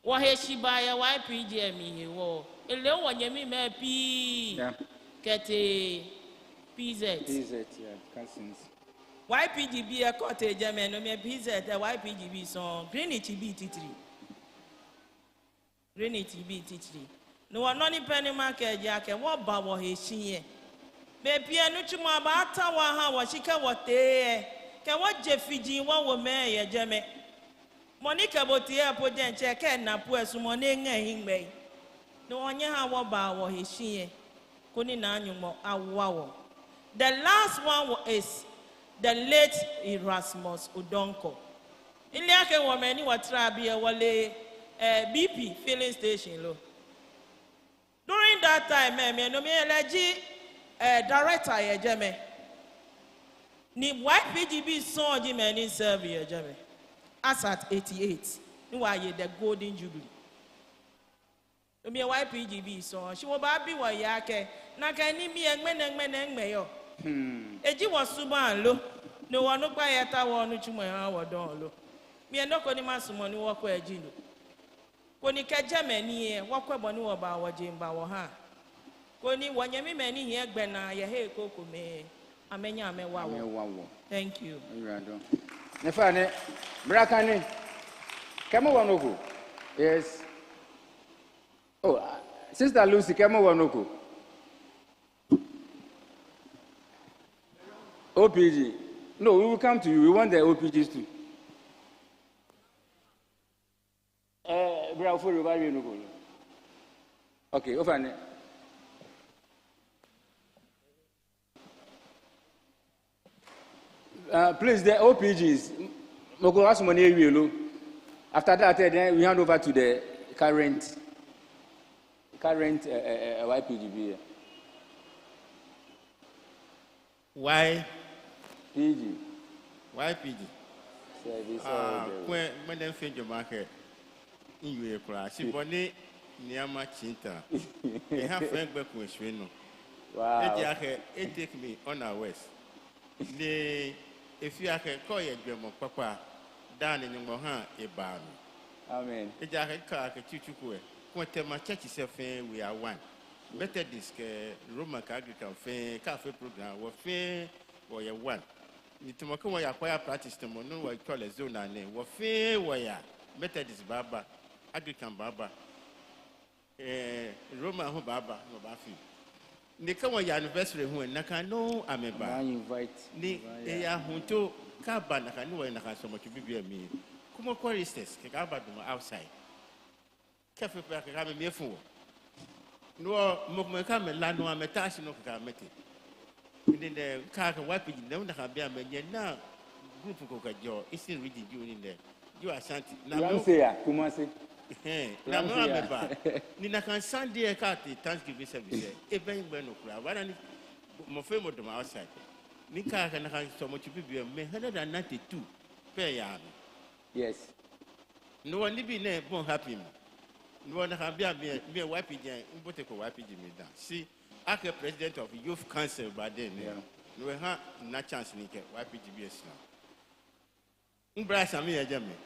Wahe Shibaya YPG mi wo. Ele wanyemi me P. Kete PZ. PZ, yeah, cousins. YPG be a cottage, man, no me PZ, YPG be song. Greenwich BT3. Greenwich BT3. No one noni penny market, Jack, and what babo he she. Baby, I know you more about how was she can what they can what Jeffy one woman, ya Jemmy. Monica Botia put and check and na poor someone in me. No one how about his she couldn't annual wow. The last one is the late Erasmus Udonko. In the woman, you were trabia wale BP filling station low. During that time, no me allergy. Director ye jeme ni YPGB song ji many serve ye jeme as at 88 ni wa ye the golden jubilee me YPGB song she wo ba bi wa ya ke na ka ni mi engme yo eji wo suban lo no wo no pa ye ta wo no chumo ya wo don lo mi en ko ni masumo ni wo ko eji lo ko ni ke jeme ni e wo ko bo ni wo ba wo jimba wo ha Koni wanyemi meni here gbena ye he koko me amenya me wawo. Thank you. Nefa ne brakane kemo wonoko. Yes. Oh, Sister Lucy kemo wonoko. OPG. No, we will come to you. We want the OPGs too. Bra for you no go. Okay, ofane. Please, the OPGs, After that, then we hand over to the current YPGB. Why? PG. YPG. When they feed your market in your class, she bonnet near my chinta. They have Frank back with Swino. Wow. It take me on our west. If you are a call your German papa, down in your mohan, a barn. Amen. A jacket car, a chuchu. When my church is a fan, we are one. Better this Roman Catholic cafe program, or fair or your one. Nitomako wa yakwaya practice to mono wa call a zone name. Wa fe wa ya Methodist baba, Anglican baba, Roman ho baba no bafi. Ni kama ya anniversary ho naka no ameba. I invite. Ni ya hunto ka ba naka ni wa naka so much bibia mi. Kuma choristers ke ka ba do outside. Cafe pa ka me mefu. No mo ka me lanu ametashi no ka meti. In the car, what did you know? Have been now group of Coca-Cola. It's in reading you in there. You are Santi. Now, Kumasi. Now, no, Nina can Sunday a cat, Thanksgiving service. A very well, what I need more famous to my outside. Nika can have so much to be 192 per yard. Yes. No one living there won't happen. No one have been a wiping, but a wiping me down. See. As a president of Youth Council by then, you will have no chance to get YPGBS now. Umbrella me a German.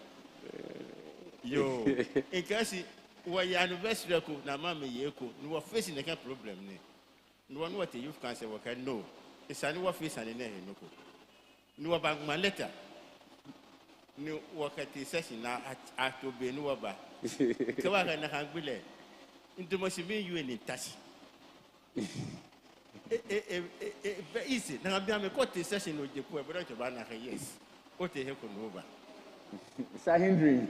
Yo, in case where your anniversary, Namama Yeko, you are facing a problem. No one what the Youth Council worker know. It's a new face and a name. No about my letter. No work at the session now at to be no about. Kawaga and Hangule. Into must be you in touch. Easy. Now I'm a court session with the poor brother of Anna. Yes. What the heck over? It's a hindering.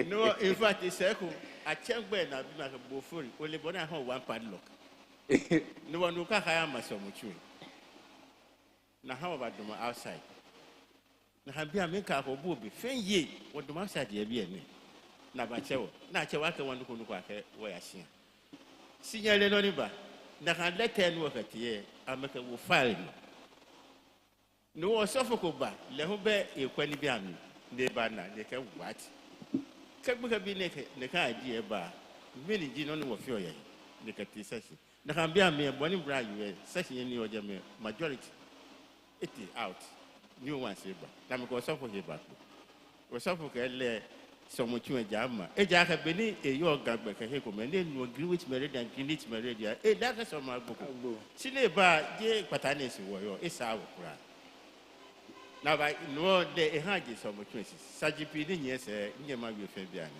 No, in fact, it's a check when I've been like a buffet. Only one I hold one padlock. No one who can hire my son with you. Now, how about the outside? Now, I'm being make up a booby. Fain ye, what the outside ye be any. Now, my child, not your worker one who look where I see. Senior Lenoniba, na can let 10 work at ye, I make a file. No, Sophoco ba, Lehobe, a quanibiami, de banner, they can what? Can be naked, the idea bar. Really, you don't know what you're the cat session. Na can be a mere bonny bride, session in your majority. It is out. New one, Saber. Namako Sophoco back. Or Sophoco, so much you a jammer. A jack have been a your gagback a heckle, and then you agree with Meridian and Greenwich Meridian. A that's on my book. Sine ba, ye, Patanis, warrior, it's our cry. Now, I know they had so much choices. Sajipini, yes, near my Fabian.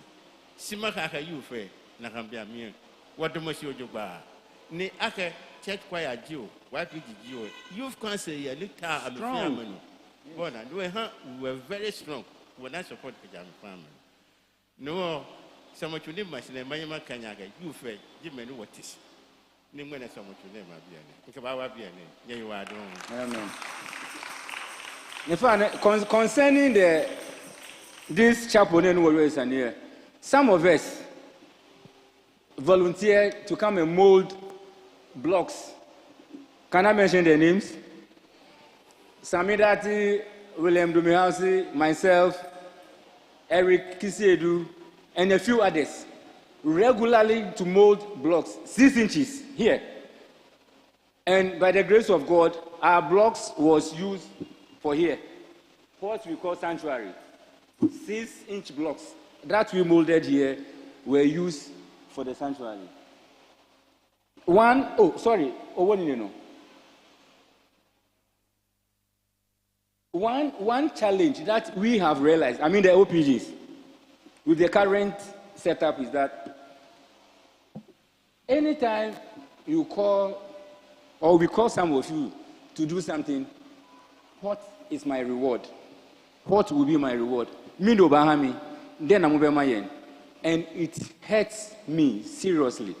Simaka, you fair, Nakambia me. What the monsieur you bar? Ne aka check quiet you. What did you? You've considered a little and family. Bona, we were very strong when I support the family. No, so much you name my name, my Kanyaga, you fair, you may know what is. Name when I so much you name my bien. Think about bien. There you are doing. Amen. Concerning this chapel, and some of us volunteer to come and mold blocks. Can I mention their names? Samidati, William Dumihausi, myself, Eric Kisiedu, and a few others, regularly to mold blocks 6 inches here. And by the grace of God, our blocks was used for here. What we call sanctuary. 6-inch blocks that we molded here were used for the sanctuary. One challenge that we have realized, I mean the OPGs, with the current setup is that anytime you call, or we call some of you to do something, what is my reward? What will be my reward? Mindo Bahami, then Amubemayen. And it hurts me seriously.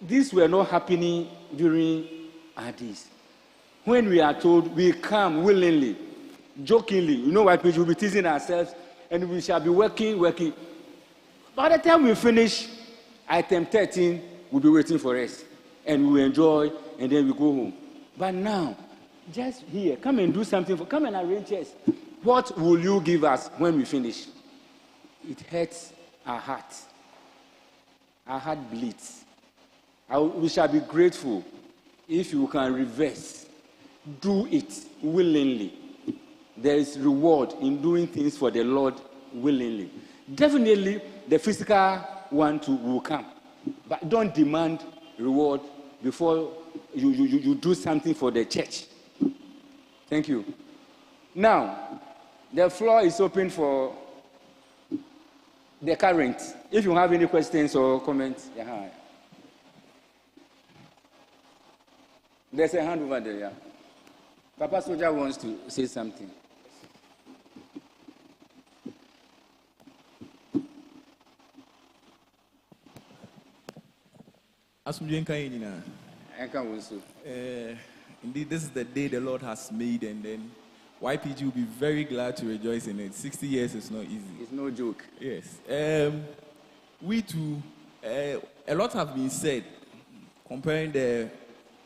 These were not happening during our days. When we are told we come willingly, jokingly. You know why we'll be teasing ourselves and we shall be working. By the time we finish, item 13 will be waiting for us. And we will enjoy and then we go home. But now, just here, come and do something. Come and arrange us. What will you give us when we finish? It hurts our heart. Our heart bleeds. We shall be grateful if you can reverse. Do it willingly. There is reward in doing things for the Lord willingly. Definitely, the physical one too will come. But don't demand reward before you do something for the church. Thank you. Now, the floor is open for the current. If you have any questions or comments, there's a hand over there. Papa Soldier wants to say something. Indeed, this is the day the Lord has made, and then YPG will be very glad to rejoice in it. 60 years is not easy. It's no joke. Yes. We too, a lot have been said comparing the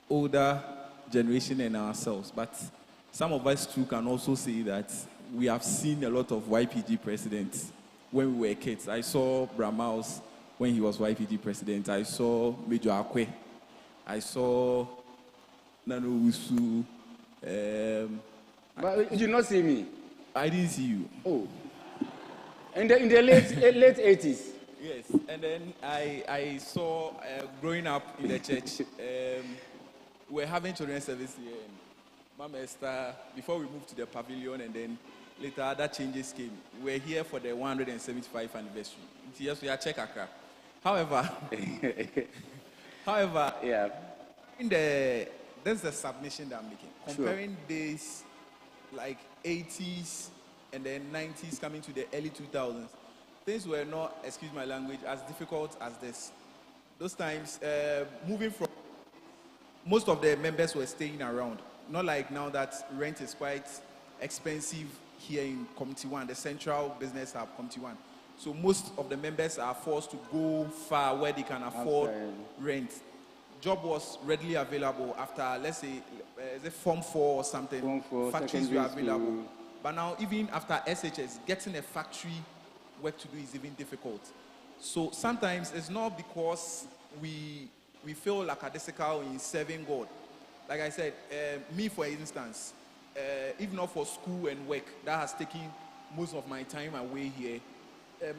older generation and ourselves, but some of us too can also say that we have seen a lot of YPG presidents when we were kids. I saw Brahmaus when he was YPG president. I saw Major Akwe. I saw Nano Usu. But you did not see me. I didn't see you. Oh. In the late 80s. Yes, and then I saw growing up in the church. We're having children's service here. And Mama Esther, before we moved to the pavilion, and then later other changes came. We're here for the 175th anniversary. Yes, we are Czech Accra. However, yeah. There's the submission that I'm making. Comparing days like 80s and then 90s coming to the early 2000s, things were not, excuse my language, as difficult as this. Those times, moving from, most of the members were staying around. Not like now that rent is quite expensive here in Committee 1, the central business hub, Committee 1. So most of the members are forced to go far where they can afford rent. Job was readily available after, let's say, Form 4 or something. Form 4, factories were available. But now, even after SHS, getting a factory work to do is even difficult. So sometimes it's not because we feel lackadaisical in serving God. Like I said, me, for instance, if not for school and work, that has taken most of my time away here.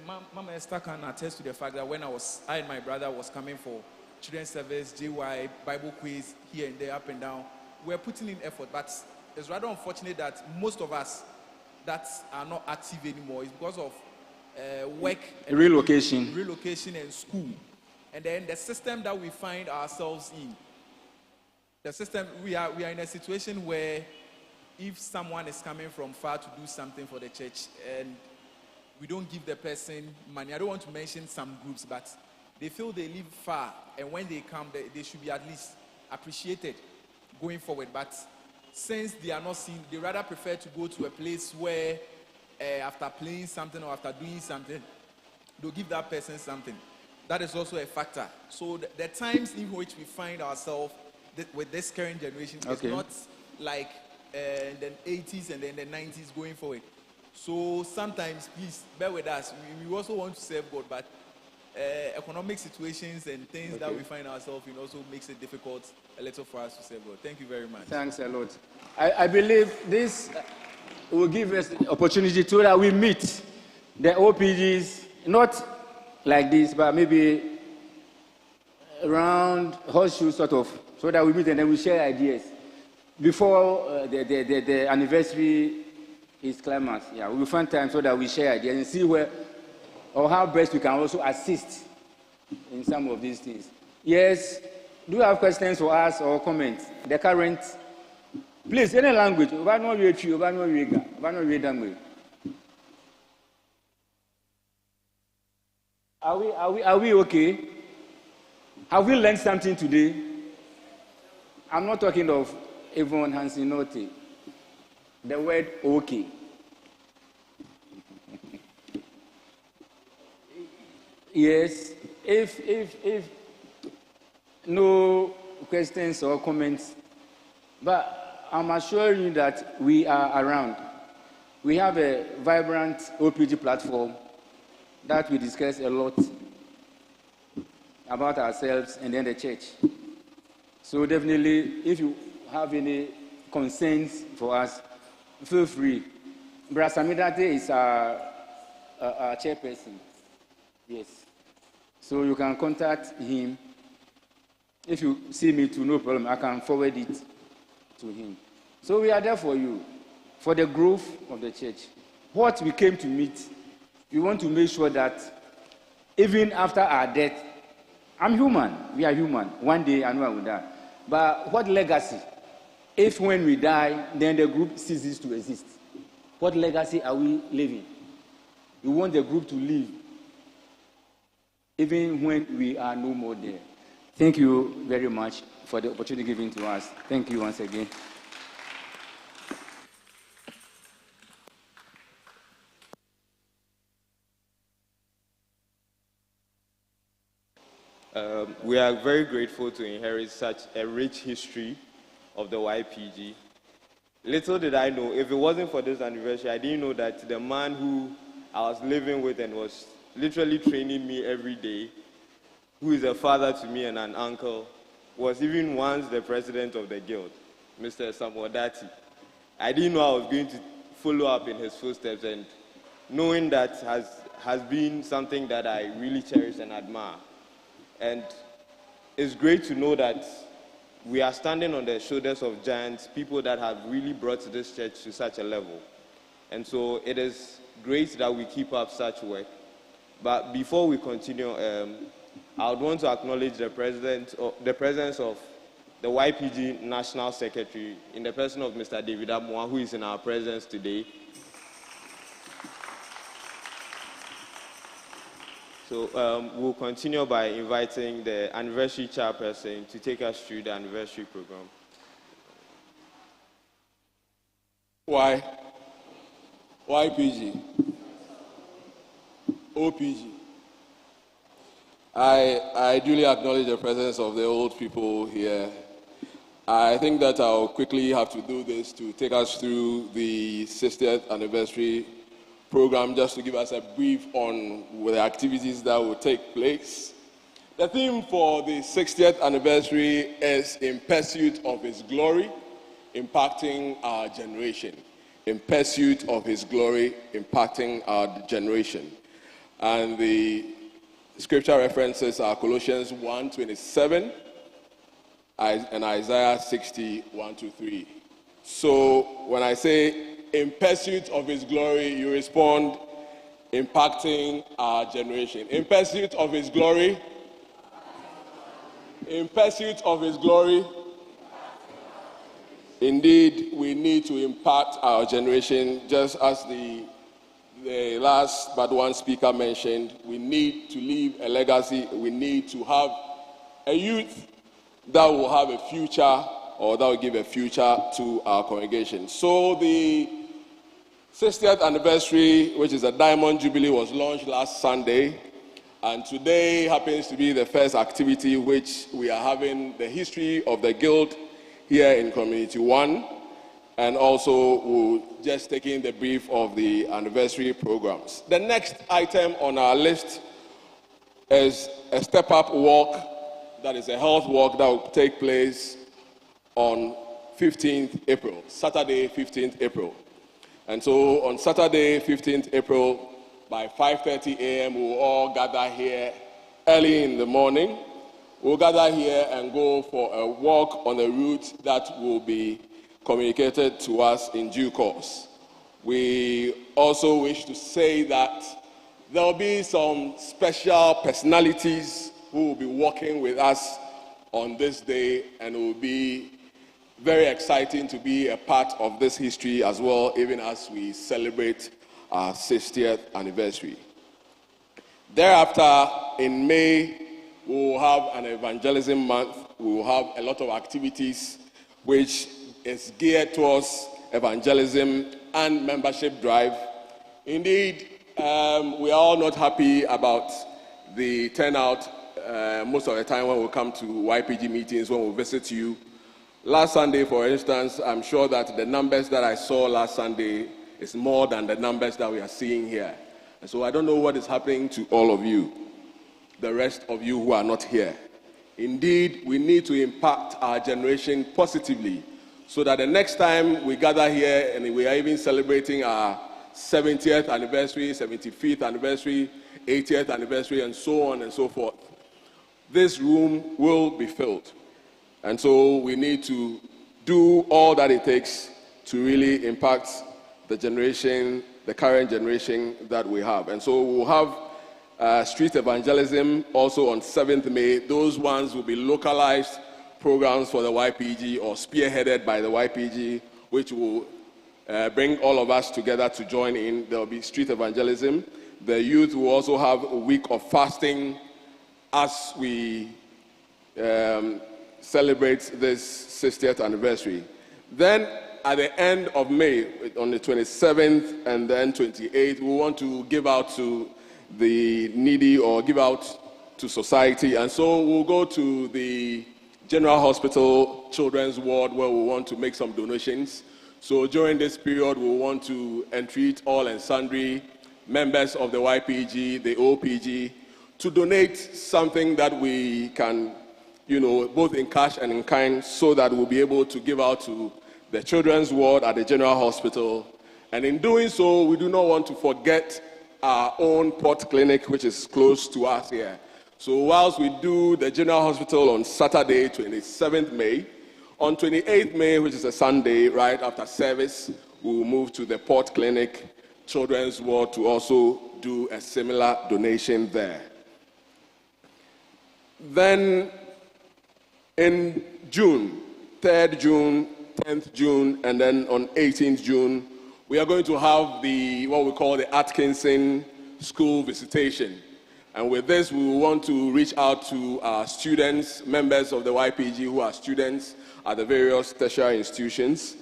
Mama Esther can attest to the fact that when I and my brother was coming for children's service, JY, Bible quiz, here and there, up and down, we're putting in effort. But it's rather unfortunate that most of us that are not active anymore is because of work, and relocation and school. And then the system that we find ourselves in, the system, we are in a situation where if someone is coming from far to do something for the church and we don't give the person money, I don't want to mention some groups, but they feel they live far, and when they come, they should be at least appreciated going forward. But since they are not seen, they rather prefer to go to a place where after playing something or after doing something, they'll give that person something. That is also a factor. So the times in which we find ourselves with this current generation is not like in the 80s and then the 90s going forward. So sometimes, please bear with us. We also want to serve God, but economic situations and things that we find ourselves in also makes it difficult a little for us to serve God. Thank you very much. Thanks a lot. I believe this will give us the opportunity to that we meet the OPGs, not like this, but maybe around horseshoe sort of, so that we meet and then we share ideas. Before the anniversary is climax, we will find time so that we share ideas and see where or how best we can also assist in some of these things. Yes, do you have questions for us or comments? The current, please, any language. Are we okay? Have we learned something today? I'm not talking of Yvonne Hansen Note. the word okay. Yes, if no questions or comments, but I'm assuring you that we are around. We have a vibrant OPG platform that we discuss a lot about ourselves and then the church. So definitely, if you have any concerns for us, feel free. Brasamidate is our chairperson. Yes. So you can contact him. If you see me too, no problem. I can forward it to him. So we are there for you, for the growth of the church. What we came to meet, we want to make sure that even after our death, I'm human. We are human. One day I know I will die. But what legacy? If when we die, then the group ceases to exist. What legacy are we leaving? We want the group to live even when we are no more there. Thank you very much for the opportunity given to us. Thank you once again. We are very grateful to inherit such a rich history of the YPG. Little did I know, if it wasn't for this anniversary, I didn't know that the man who I was living with and was literally training me every day, who is a father to me and an uncle, was even once the president of the guild, Mr. Samuel Dati. I didn't know I was going to follow up in his footsteps, and knowing that has been something that I really cherish and admire. And it's great to know that we are standing on the shoulders of giants, people that have really brought this church to such a level. And so it is great that we keep up such work. But before we continue, I would want to acknowledge the presence of the YPG National Secretary in the person of Mr. David Amoah, who is in our presence today. So we'll continue by inviting the anniversary chairperson to take us through the anniversary program. YPG, OPG. I duly acknowledge the presence of the old people here. I think that I'll quickly have to do this to take us through the 60th anniversary program, just to give us a brief on the activities that will take place. The theme for the 60th anniversary is In Pursuit of His Glory, Impacting Our Generation. In Pursuit of His Glory, Impacting Our Generation. And the scripture references are Colossians 1:27 and Isaiah 60:1-3. So when I say in pursuit of His glory, you respond, impacting our generation. In pursuit of His glory, in pursuit of His glory, indeed, we need to impact our generation, just as the last but one speaker mentioned. We need to leave a legacy. We need to have a youth that will have a future, or that will give a future to our congregation. So the 60th anniversary, which is a Diamond Jubilee, was launched last Sunday, and today happens to be the first activity which we are having the history of the guild here in Community 1, and also we're just taking the brief of the anniversary programs. The next item on our list is a step-up walk, that is a health walk that will take place on 15th April, Saturday, 15th April. And so on Saturday, 15th April, by 5:30 a.m., we'll all gather here early in the morning. We'll gather here and go for a walk on a route that will be communicated to us in due course. We also wish to say that there will be some special personalities who will be walking with us on this day, and it will be very exciting to be a part of this history as well, even as we celebrate our 60th anniversary. Thereafter, in May, we will have an evangelism month. We will have a lot of activities which is geared towards evangelism, and membership drive. Indeed, we are all not happy about the turnout most of the time when we come to YPG meetings, when we visit you. Last Sunday, for instance, I'm sure that the numbers that I saw last Sunday is more than the numbers that we are seeing here. And so I don't know what is happening to all of you, the rest of you who are not here. Indeed, we need to impact our generation positively so that the next time we gather here and we are even celebrating our 70th anniversary, 75th anniversary, 80th anniversary, and so on and so forth, this room will be filled. And so we need to do all that it takes to really impact the generation, the current generation that we have. And so we'll have street evangelism also on 7th May. Those ones will be localized programs for the YPG or spearheaded by the YPG, which will bring all of us together to join in. There will be street evangelism. The youth will also have a week of fasting as we celebrate this 60th anniversary. Then at the end of May, on the 27th and then 28th, we want to give out to the needy or give out to society. And so we'll go to the General Hospital Children's Ward where we want to make some donations. So during this period, we want to entreat all and sundry members of the YPG, the OPG, to donate something that we can, both in cash and in kind, so that we'll be able to give out to the children's ward at the General Hospital. And in doing so, we do not want to forget our own Port Clinic, which is close to us here. So whilst we do the General Hospital on Saturday, 27th May, on 28th May, which is a Sunday, right after service, we will move to the Port Clinic Children's Ward to also do a similar donation there. Then in June, 3rd June, 10th June, and then on 18th June, we are going to have what we call the Atkinson School Visitation. And with this, we want to reach out to our students, members of the YPG who are students at the various tertiary institutions,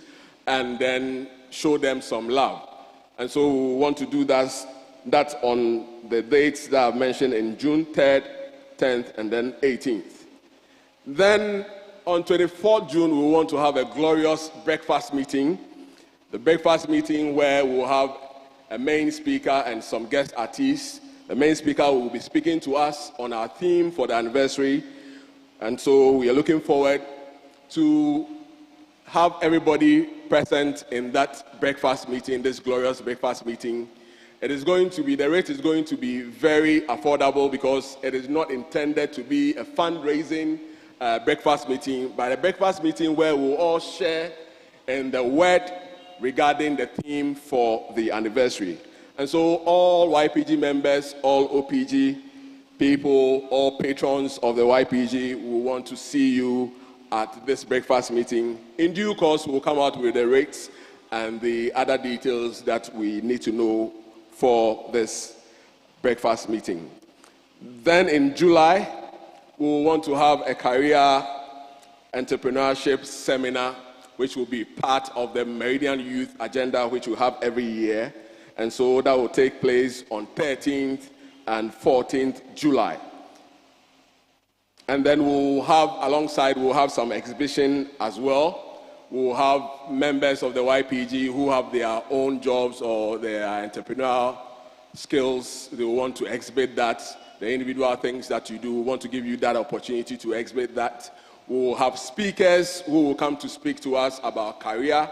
and then show them some love. And so we want to do that on the dates that I've mentioned in June 3rd, 10th, and then 18th. Then on 24th June, we want to have a glorious breakfast meeting. The breakfast meeting where we'll have a main speaker and some guest artists. The main speaker will be speaking to us on our theme for the anniversary. And so we are looking forward to have everybody present in that breakfast meeting, this glorious breakfast meeting. The rate is going to be very affordable because it is not intended to be a fundraising breakfast meeting, but a breakfast meeting where we'll all share in the word regarding the theme for the anniversary. And so all YPG members, all OPG people, all patrons of the YPG will want to see you at this breakfast meeting. In due course, we'll come out with the rates and the other details that we need to know for this breakfast meeting. Then in July, we'll want to have a career entrepreneurship seminar, which will be part of the Meridian Youth Agenda, which we have every year. And so that will take place on 13th and 14th July. And then we'll have some exhibition as well. We'll have members of the YPG who have their own jobs or their entrepreneurial skills. They will want to exhibit that. The individual things that you do, we want to give you that opportunity to exhibit that. We'll have speakers who will come to speak to us about career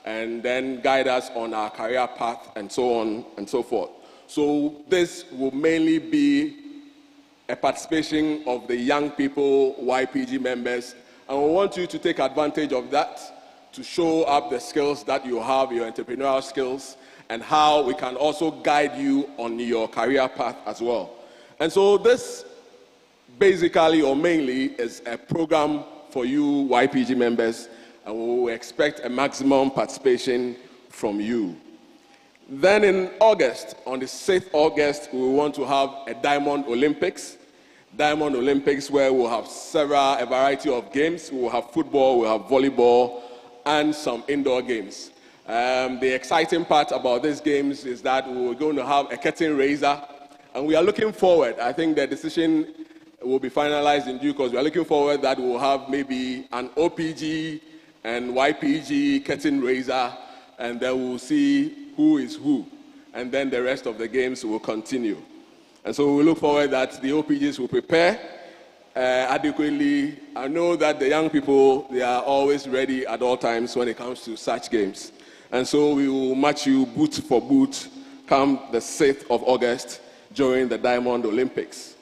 and then guide us on our career path and so on and so forth. So this will mainly be a participation of the young people, YPG members, and we want you to take advantage of that to show up the skills that you have, your entrepreneurial skills, and how we can also guide you on your career path as well. And so this basically or mainly is a program for you YPG members, and we will expect a maximum participation from you. Then in August, on the 6th August, we want to have a Diamond Olympics. Diamond Olympics where we'll have a variety of games. We'll have football, we'll have volleyball, and some indoor games. The exciting part about these games is that we're going to have a curtain raiser, and we are looking forward. I think the decision will be finalized in due course. We are looking forward that we'll have maybe an OPG and YPG curtain raiser, and then we'll see who is who, and then the rest of the games will continue. And so we look forward that the OPGs will prepare adequately. I know that the young people, they are always ready at all times when it comes to such games. And so we will match you boot for boot come the 6th of August during the Diamond Olympics.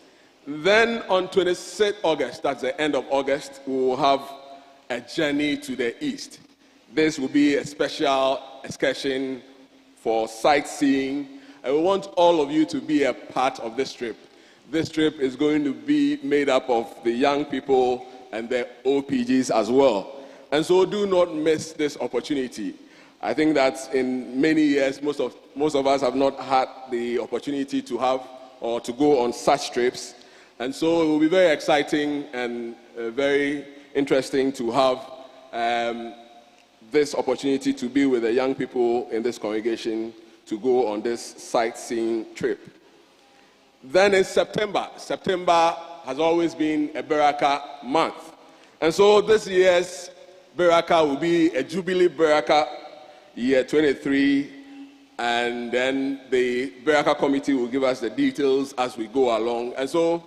Then on 26th August, that's the end of August, we will have a journey to the east. This will be a special excursion for sightseeing. And we want all of you to be a part of this trip. This trip is going to be made up of the young people and the OPGs as well. And so do not miss this opportunity. I think that in many years, most of us have not had the opportunity to have or to go on such trips. And so it will be very exciting and very interesting to have this opportunity to be with the young people in this congregation to go on this sightseeing trip. Then in September has always been a Baraka month. And so this year's Baraka will be a Jubilee Baraka, year 23, and then the Baraka committee will give us the details as we go along. And so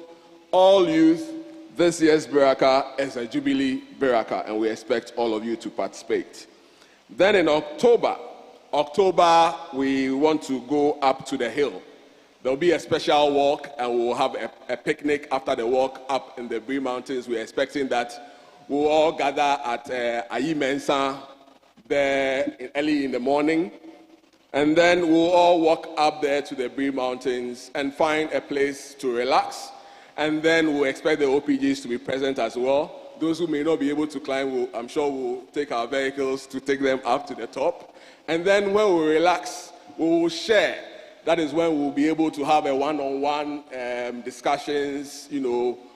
all youth, this year's Baraka is a Jubilee Baraka, and we expect all of you to participate. Then in October, we want to go up to the hill. There'll be a special walk, and we'll have a picnic after the walk up in the Bree Mountains. We're expecting that we'll all gather at Ayi Mensa there early in the morning, and then we'll all walk up there to the Bree Mountains and find a place to relax, and then we'll expect the OPGs to be present as well. Those who may not be able to climb, I'm sure we'll take our vehicles to take them up to the top, and then when we relax, we will share. That is when we'll be able to have a one-on-one discussions,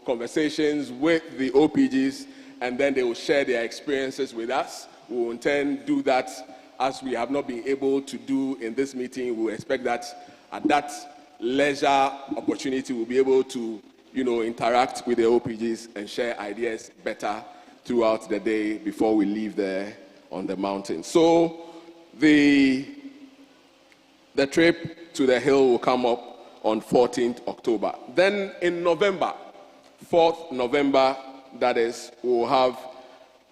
conversations with the OPGs, and then they will share their experiences with us. We will intend to do that as we have not been able to do in this meeting. We expect that at that leisure opportunity, we'll be able to, interact with the OPGs and share ideas better throughout the day before we leave there on the mountain. So the trip to the hill will come up on 14th October. Then in November, 4th November, that is, we'll have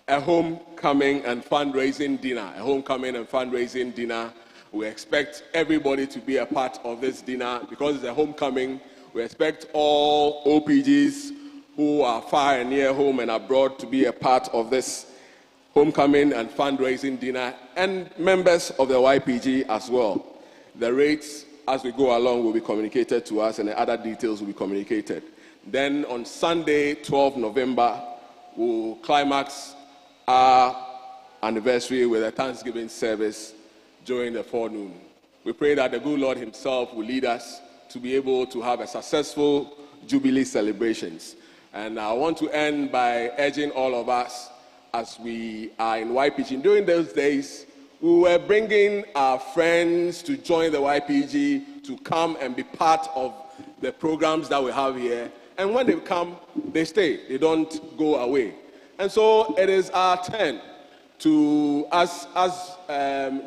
a homecoming and fundraising dinner. A homecoming and fundraising dinner. We expect everybody to be a part of this dinner because it's a homecoming. We expect all OPGs who are far and near home and abroad to be a part of this homecoming and fundraising dinner, and members of the YPG as well. The rates as we go along will be communicated to us, and the other details will be communicated. Then on Sunday, 12 November, we'll climax our anniversary with a Thanksgiving service during the forenoon. We pray that the good Lord himself will lead us to be able to have a successful Jubilee celebrations. And I want to end by urging all of us, as we are in YPG. During those days, we were bringing our friends to join the YPG, to come and be part of the programs that we have here. And when they come, they stay. They don't go away. And so it is our turn to, as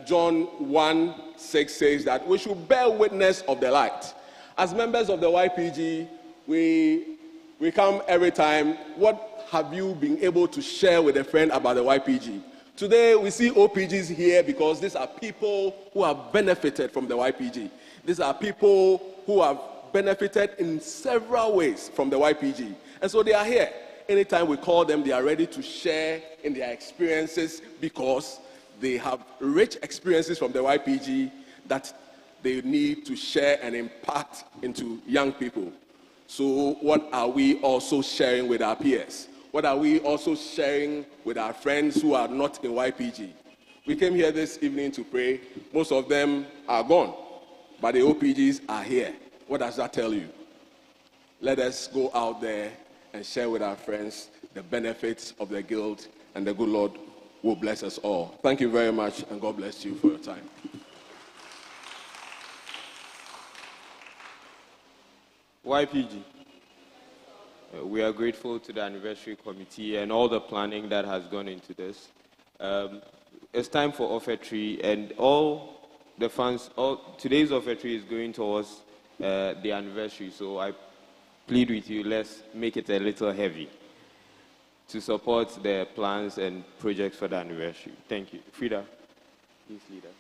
John 1:6 says, that we should bear witness of the light. As members of the YPG, we come every time. What have you been able to share with a friend about the YPG? Today, we see OPGs here because these are people who have benefited from the YPG. These are people who have benefited in several ways from the YPG. And so they are here. Anytime we call them, they are ready to share in their experiences because they have rich experiences from the YPG that they need to share and impact into young people. So what are we also sharing with our peers? What are we also sharing with our friends who are not in YPG? We came here this evening to pray. Most of them are gone, but the OPGs are here. What does that tell you? Let us go out there and share with our friends the benefits of the guild, and the good Lord will bless us all. Thank you very much, and God bless you for your time. YPG. We are grateful to the anniversary committee and all the planning that has gone into this. It's time for offertory, and all the funds, today's offertory is going towards the anniversary. So I plead with you, let's make it a little heavy to support the plans and projects for the anniversary. Thank you. Frida, please lead us.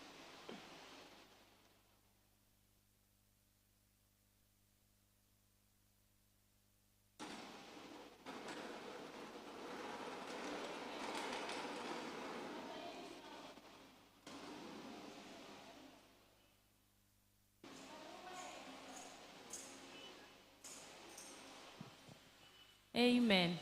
Amen.